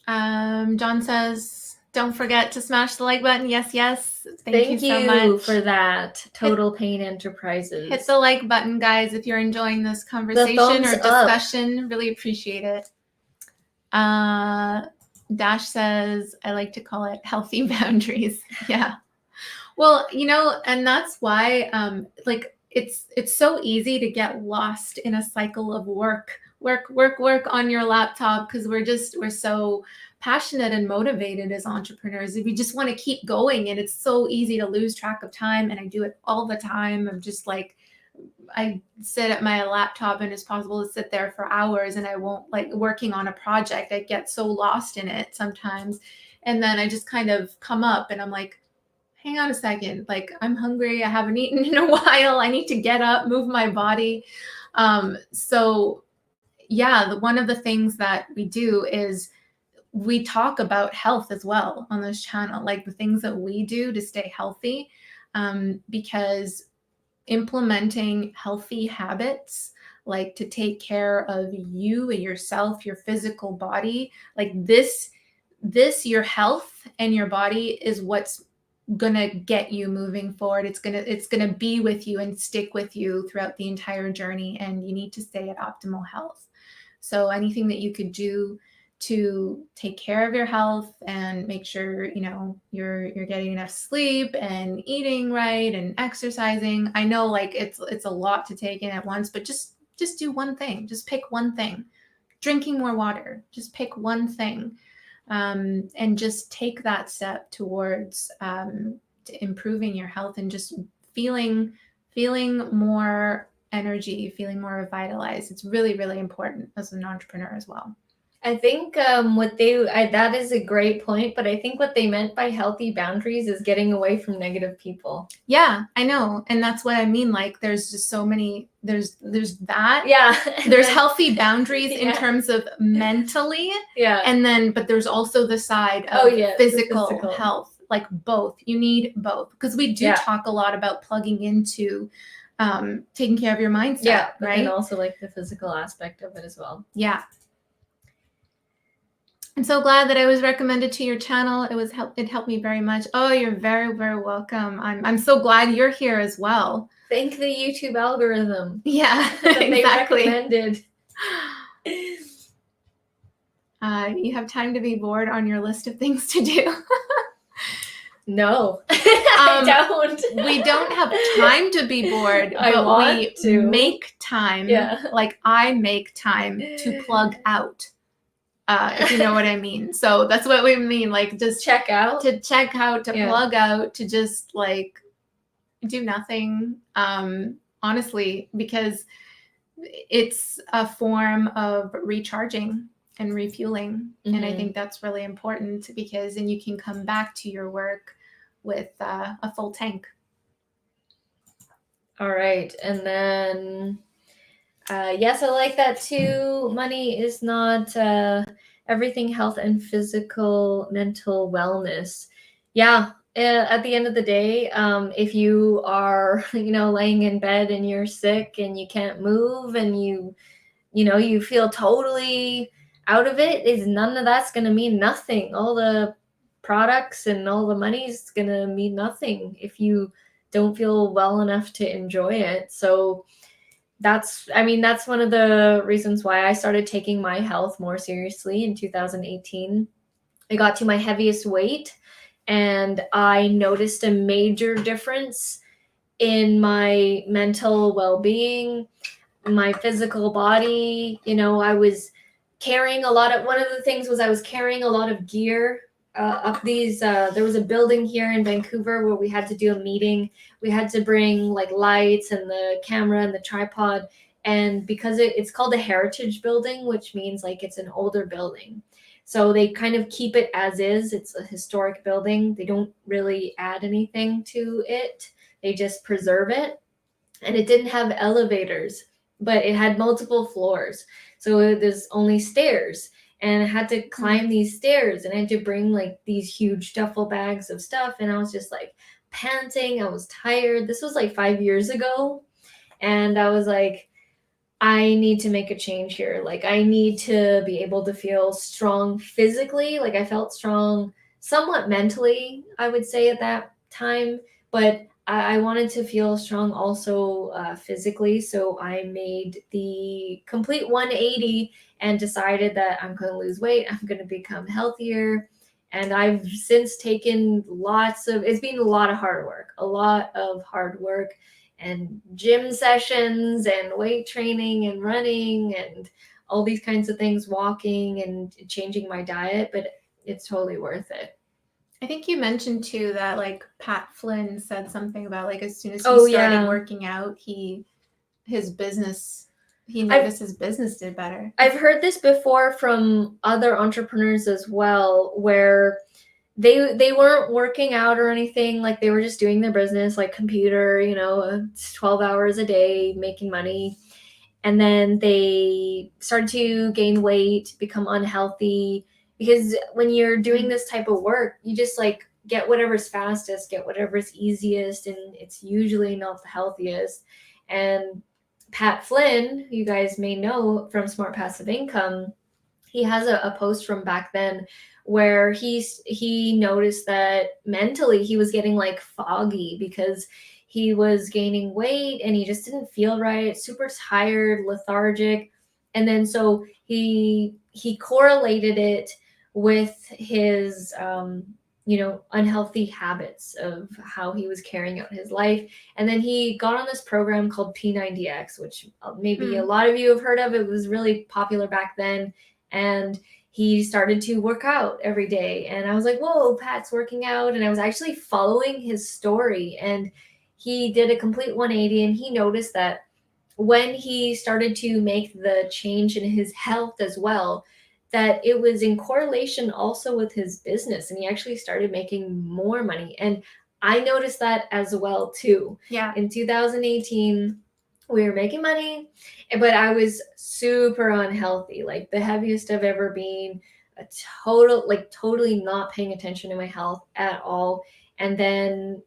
John says, don't forget to smash the like button. Yes. Thank you so much for that. Total Pain Enterprises. Hit the like button, guys, if you're enjoying this conversation or discussion. Really appreciate it. Dash says, I like to call it healthy boundaries. Yeah. Well, and that's why, it's so easy to get lost in a cycle of work on your laptop, because we're so passionate and motivated as entrepreneurs. We just want to keep going, and it's so easy to lose track of time. And I do it all the time. I'm just like, I sit at my laptop, and it's possible to sit there for hours, and I won't, like, working on a project, I get so lost in it sometimes. And then I just kind of come up and I'm like, hang on a second, like, I'm hungry, I haven't eaten in a while, I need to get up, move my body. So yeah, one of the things that we do is we talk about health as well on this channel, like the things that we do to stay healthy, because implementing healthy habits, like to take care of you and yourself, your physical body, like this, your health and your body is what's gonna get you moving forward. It's gonna be with you and stick with you throughout the entire journey, and you need to stay at optimal health. So anything that you could do to take care of your health and make sure you're getting enough sleep and eating right and exercising. I know, like, it's a lot to take in at once, but just do one thing. Just pick one thing. Drinking more water. Just pick one thing. And just take that step towards improving your health and just feeling more energy, feeling more revitalized. It's really, really important as an entrepreneur as well. I think that is a great point, but I think what they meant by healthy boundaries is getting away from negative people. Yeah, I know. And that's what I mean. Like, there's just so many, there's that. Yeah. There's healthy boundaries in terms of mentally. Yeah. And then, but there's also the side of physical health, like both. You need both, because we do talk a lot about plugging into taking care of your mindset. Yeah. Right. And also like the physical aspect of it as well. Yeah. I'm so glad that I was recommended to your channel. It helped me very much. Oh, you're very, very welcome. I'm so glad you're here as well. Thank the YouTube algorithm. Yeah, exactly. They recommended. You have time to be bored on your list of things to do. No, I don't. We don't have time to be bored, but we make time. Yeah. Like, I make time to plug out. If you know what I mean. So that's what we mean. Like, just check out, to plug out, to just like do nothing. Honestly, because it's a form of recharging and refueling. Mm-hmm. And I think that's really important, because then you can come back to your work with a full tank. All right. And then, yes, I like that too. Money is not everything. Health and physical, mental wellness. Yeah. At the end of the day, if you are, laying in bed and you're sick and you can't move and you feel totally out of it, none of that's going to mean nothing. All the products and all the money is going to mean nothing if you don't feel well enough to enjoy it. So that's one of the reasons why I started taking my health more seriously in 2018. I got to my heaviest weight and I noticed a major difference in my mental well-being, my physical body. I was carrying one of the things was I was carrying a lot of gear up these, there was a building here in Vancouver where we had to do a meeting. We had to bring like lights and the camera and the tripod. And because it's called a heritage building, which means like it's an older building. So they kind of keep it as is. It's a historic building. They don't really add anything to it. They just preserve it. And it didn't have elevators, but it had multiple floors. So there's only stairs. And I had to climb these stairs and I had to bring like these huge duffel bags of stuff. And I was just like panting. I was tired. This was like 5 years ago. And I was like, I need to make a change here. Like, I need to be able to feel strong physically. Like, I felt strong somewhat mentally, I would say at that time, but I wanted to feel strong also physically, so I made the complete 180 and decided that I'm going to lose weight, I'm going to become healthier. And I've since taken it's been a lot of hard work and gym sessions and weight training and running and all these kinds of things, walking and changing my diet, but it's totally worth it. I think you mentioned too that like Pat Flynn said something about like as soon as he started working out, his business did better. I've heard this before from other entrepreneurs as well, where they weren't working out or anything, like they were just doing their business, like computer, 12 hours a day making money. And then they started to gain weight, become unhealthy, because when you're doing this type of work, you just like get whatever's fastest, get whatever's easiest, and it's usually not the healthiest. And Pat Flynn, you guys may know from Smart Passive Income, he has a post from back then where he noticed that mentally he was getting like foggy because he was gaining weight and he just didn't feel right, super tired, lethargic. And then so he correlated it with his unhealthy habits of how he was carrying out his life. And then he got on this program called P90X, which maybe a lot of you have heard of. It was really popular back then. And he started to work out every day. And I was like, whoa, Pat's working out. And I was actually following his story. And he did a complete 180. And he noticed that when he started to make the change in his health as well, that it was in correlation also with his business. And he actually started making more money. And I noticed that as well, too. Yeah. In 2018, we were making money, but I was super unhealthy, like the heaviest I've ever been, totally not paying attention to my health at all. And then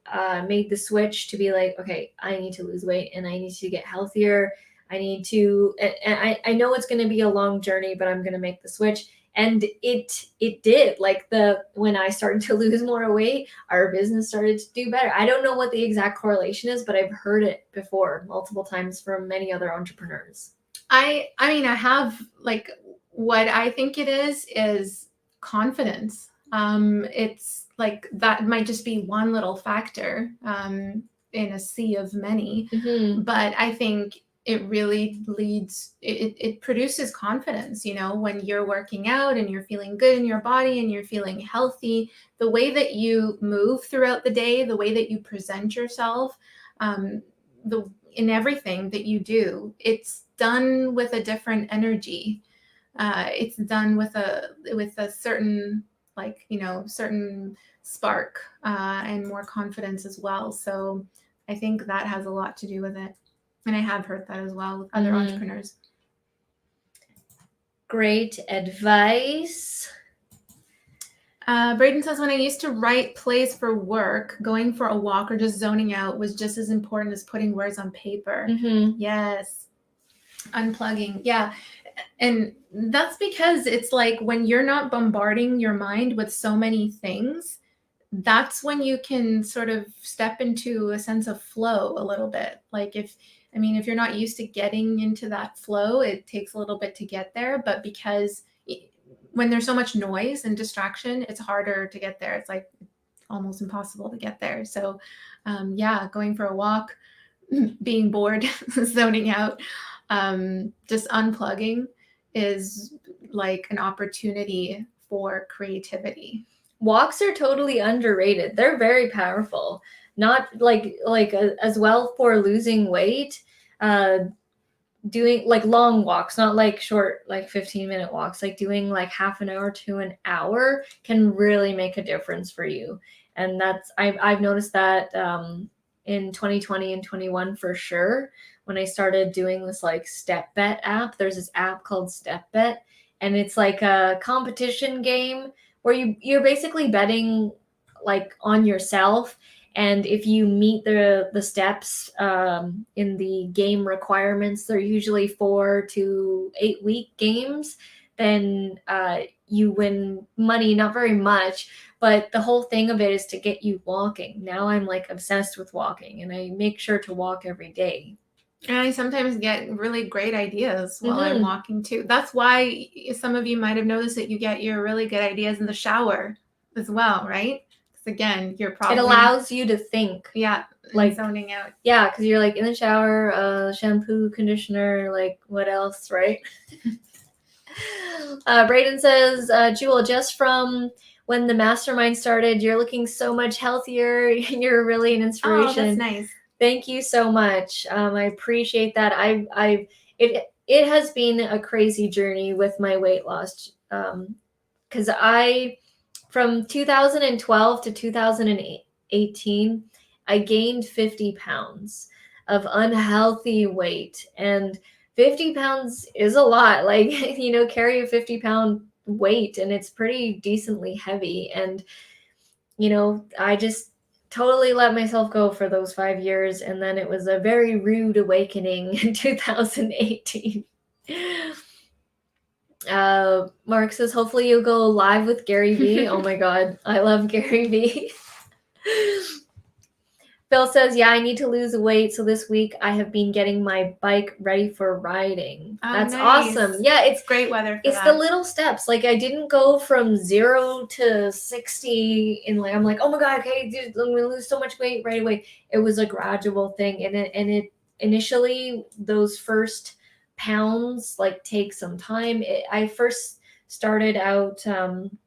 made the switch to be like, okay, I need to lose weight and I need to get healthier. I need to, and I know it's going to be a long journey, but I'm going to make the switch. And it did. Like when I started to lose more weight, our business started to do better. I don't know what the exact correlation is, but I've heard it before multiple times from many other entrepreneurs. I mean, I have like what I think it is confidence. It's like that might just be one little factor in a sea of many, but I think it really it produces confidence, when you're working out and you're feeling good in your body and you're feeling healthy, the way that you move throughout the day, the way that you present yourself, in everything that you do, it's done with a different energy. It's done with a certain certain spark and more confidence as well. So I think that has a lot to do with it. And I have heard that as well with other entrepreneurs. Great advice. Braden says, when I used to write plays for work, going for a walk or just zoning out was just as important as putting words on paper. Yes. Unplugging. Yeah. And that's because it's like when you're not bombarding your mind with so many things, that's when you can sort of step into a sense of flow a little bit. Like if you're not used to getting into that flow, it takes a little bit to get there. But because when there's so much noise and distraction, it's harder to get there. It's like almost impossible to get there. So going for a walk, being bored, zoning out, just unplugging is like an opportunity for creativity. Walks are totally underrated. They're very powerful. Not as well for losing weight, doing like long walks, not like short, like 15-minute walks, like doing like half an hour to an hour can really make a difference for you. And I've noticed that in 2020 and 21 for sure. When I started doing this like Step Bet app, there's this app called Step Bet, and it's like a competition game where you're basically betting like on yourself. And if you meet the steps in the game requirements, they're usually 4 to 8 week games then you win money, not very much, but the whole thing of it is to get you walking. Now I'm like obsessed with walking, and I make sure to walk every day. And I sometimes get really great ideas while I'm walking too. That's why some of you might have noticed that you get your really good ideas in the shower as well, right? Because again, you're probably... It allows you to think. Yeah, like zoning out. Yeah, because you're like in the shower, shampoo, conditioner, like what else, right? Brayden says, Jewel, just from when the mastermind started, you're looking so much healthier. You're really an inspiration. Oh, that's nice. Thank you so much. I appreciate that. It has been a crazy journey with my weight loss. Because from 2012 to 2018, I gained 50 pounds of unhealthy weight, and 50 pounds is a lot. Like, carry a 50-pound weight, and it's pretty decently heavy. And, I just totally let myself go for those 5 years. And then it was a very rude awakening in 2018. Mark says, hopefully you'll go live with Gary Vee. Oh my God, I love Gary Vee. Phil says, yeah, I need to lose weight. So this week I have been getting my bike ready for riding. Oh, that's nice. Awesome. Yeah, it's great weather for it's that. The little steps. Like, I didn't go from 0 to 60 and I'm like, oh my God, okay, dude, I'm gonna lose so much weight right away. It was a gradual thing, and it initially, those first pounds like take some time. I first started out,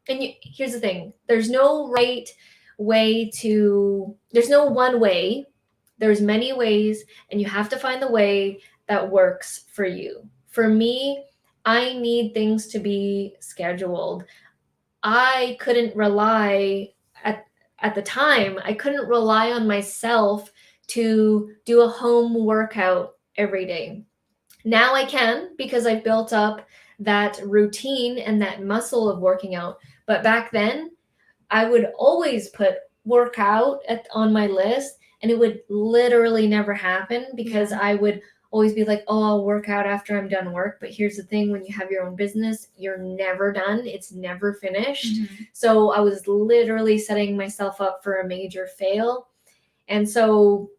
here's the thing: there's no right way there's no one way. There's many ways, and you have to find the way that works for you. For me, I need things to be scheduled. I couldn't rely at the time, I couldn't rely on myself to do a home workout every day. Now I can, because I've built up that routine and that muscle of working out. But back then, I would always put workout on my list, and it would literally never happen because I would always be like, oh, I'll work out after I'm done work. But here's the thing: when you have your own business, you're never done. It's never finished. So I was literally setting myself up for a major fail. And so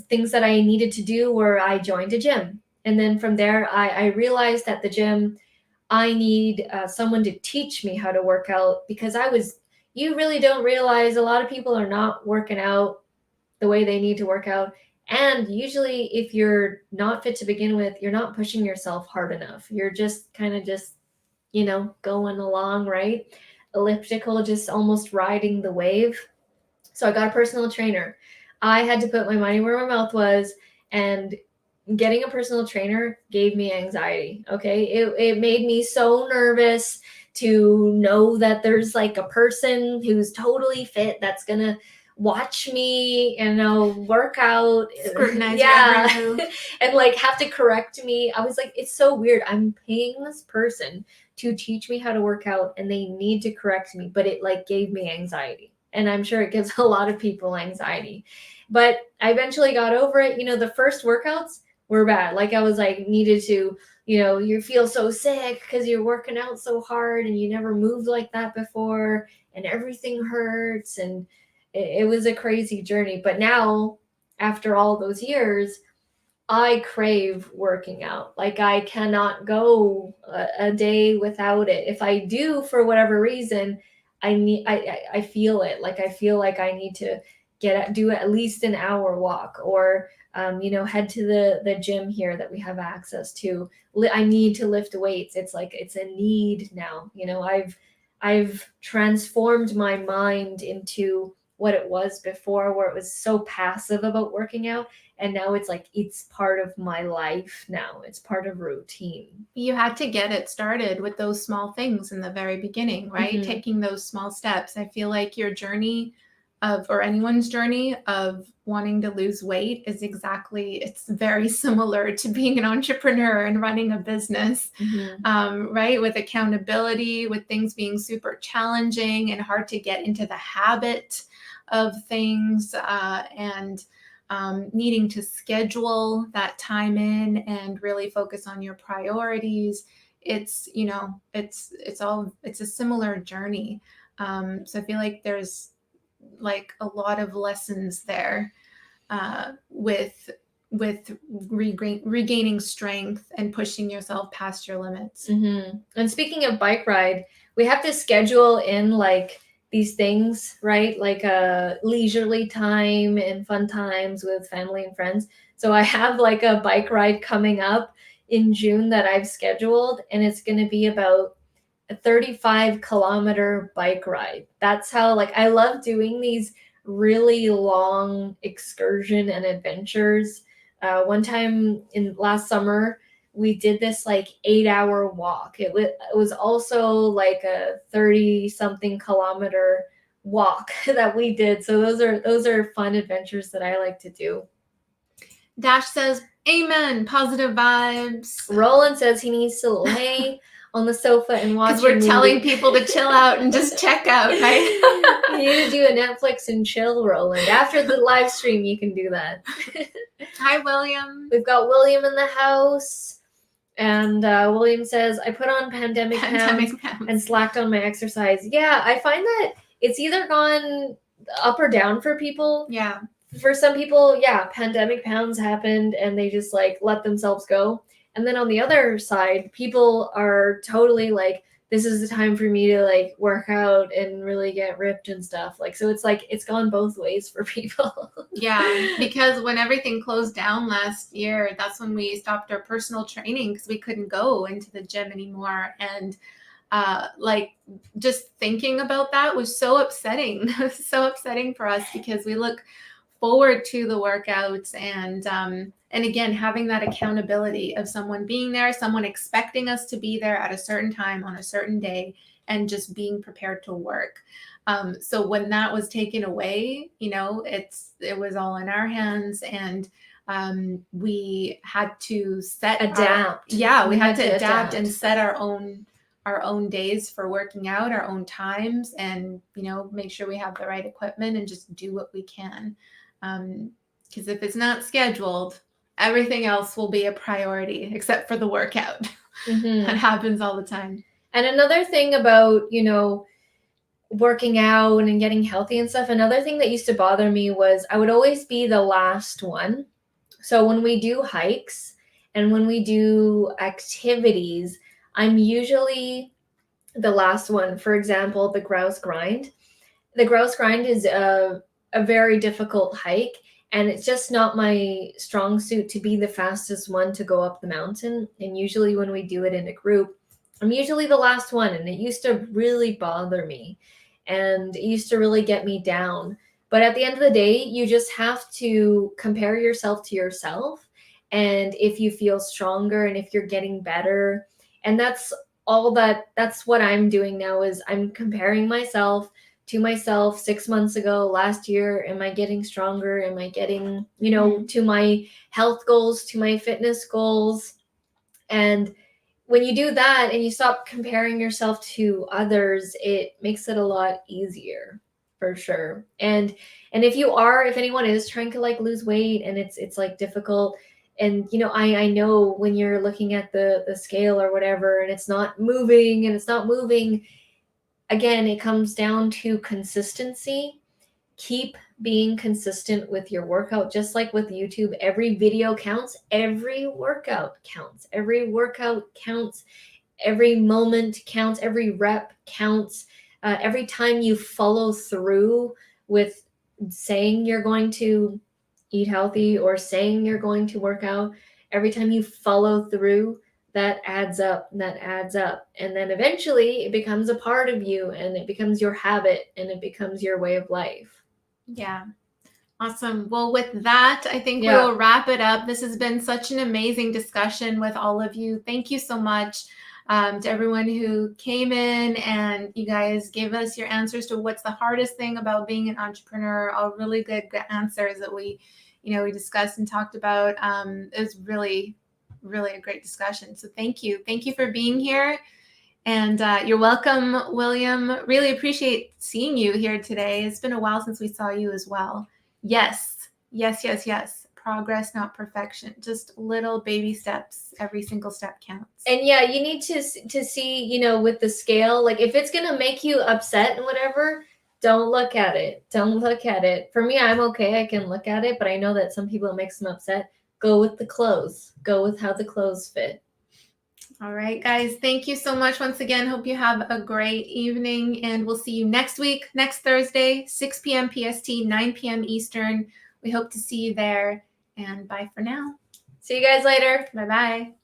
things that I needed to do were, I joined a gym. And then from there, I realized at the gym, I need someone to teach me how to work out, because you really don't realize a lot of people are not working out the way they need to work out. And usually, if you're not fit to begin with, you're not pushing yourself hard enough. You're just kind of going along, right? Elliptical, just almost riding the wave. So I got a personal trainer. I had to put my money where my mouth was, and getting a personal trainer gave me anxiety. Okay. It made me so nervous to know that there's like a person who's totally fit that's going to watch me and work out, scrutinize every move, and like have to correct me. I was like, it's so weird. I'm paying this person to teach me how to work out, and they need to correct me, but it like gave me anxiety. And I'm sure it gives a lot of people anxiety. But I eventually got over it. The first workouts were bad. Like, I was like, needed to, you feel so sick because you're working out so hard and you never moved like that before, and everything hurts. And it was a crazy journey. But now, after all those years, I crave working out. Like, I cannot go a day without it. If I do, for whatever reason, I feel it. Like, I feel like I need to do at least an hour walk, or head to the gym here that we have access to. I need to lift weights. It's like, it's a need now. I've transformed my mind into what it was before, where it was so passive about working out. And now it's like, it's part of my life now. It's part of routine. You had to get it started with those small things in the very beginning, right? Mm-hmm. Taking those small steps. I feel like your journey or anyone's journey of wanting to lose weight it's very similar to being an entrepreneur and running a business, right? With accountability, with things being super challenging and hard to get into the habit of things, and needing to schedule that time in and really focus on your priorities. it's, you know, it's a similar journey. So I feel like there's like a lot of lessons there with regaining strength and pushing yourself past your limits. Mm-hmm. And speaking of bike ride, we have to schedule in like these things, right? Like a leisurely time and fun times with family and friends. So I have like a bike ride coming up in June that I've scheduled, and it's going to be about a 35-kilometer bike ride. That's how, like, I love doing these really long excursion and adventures. One time in last summer, we did this like 8-hour walk. It was also like a 30-something kilometer walk that we did. So those are fun adventures that I like to do. Dash says, amen, positive vibes. Roland says he needs to lay on the sofa and watch. Because we're telling people to chill out and just check out, right? You need to do a Netflix and chill, Roland. After the live stream, you can do that. Hi, William. We've got William in the house. And William says, I put on pandemic pounds and slacked on my exercise. Yeah, I find that it's either gone up or down for people. Yeah. For some people, yeah, pandemic pounds happened and they just like let themselves go. And then on the other side, people are totally like, this is the time for me to like work out and really get ripped and stuff. Like, so it's like, it's gone both ways for people. Yeah, because when everything closed down last year, that's when we stopped our personal training because we couldn't go into the gym anymore. And like just thinking about that was so upsetting, so upsetting for us because we look forward to the workouts and again, having that accountability of someone being there, someone expecting us to be there at a certain time on a certain day and just being prepared to work. So when that was taken away, you know, it was all in our hands and we had to adapt. We had to adapt and set our own days for working out, our own times, and, you know, make sure we have the right equipment and just do what we can. Because if it's not scheduled, everything else will be a priority except for the workout. Mm-hmm. That happens all the time. And another thing about, you know, working out and getting healthy and stuff, another thing that used to bother me was I would always be the last one. So when we do hikes and when we do activities, I'm usually the last one. For example, the grouse grind. The grouse grind is a very difficult hike, and it's just not my strong suit to be the fastest one to go up the mountain. And usually when we do it in a group, I'm usually the last one, and it used to really bother me and it used to really get me down. But at the end of the day, you just have to compare yourself to yourself, and if you feel stronger and if you're getting better, and that's what I'm doing now is I'm comparing myself to myself 6 months ago, last year. Am I getting stronger? Am I getting, you know, to my health goals, to my fitness goals? And when you do that and you stop comparing yourself to others, it makes it a lot easier for sure. And if anyone is trying to like lose weight and it's like difficult, and, you know, I know when you're looking at the scale or whatever, and it's not moving, again, it comes down to consistency. Keep being consistent with your workout, just like with YouTube. Every video counts. Every workout counts. Every workout counts. Every moment counts. Every rep counts. Every time you follow through with saying you're going to eat healthy or saying you're going to work out, every time you follow through, that adds up. And then eventually it becomes a part of you and it becomes your habit and it becomes your way of life. Yeah. Awesome. Well, with that, I think we will wrap it up. This has been such an amazing discussion with all of you. Thank you so much to everyone who came in and you guys gave us your answers to what's the hardest thing about being an entrepreneur. All really good answers that we discussed and talked about. It was really a great discussion. So thank you. Thank you for being here. And you're welcome, William. Really appreciate seeing you here today. It's been a while since we saw you as well. Yes. progress, not perfection. Just little baby steps. Every single step counts. And yeah, you need to see, you know, with the scale, like if it's going to make you upset and whatever, don't look at it. Don't look at it. For me, I'm okay. I can look at it, but I know that some people it makes them upset. Go with the clothes. Go with how the clothes fit. All right, guys. Thank you so much once again. Hope you have a great evening, and we'll see you next week, next Thursday, 6 p.m. PST, 9 p.m. Eastern. We hope to see you there, and bye for now. See you guys later. Bye-bye.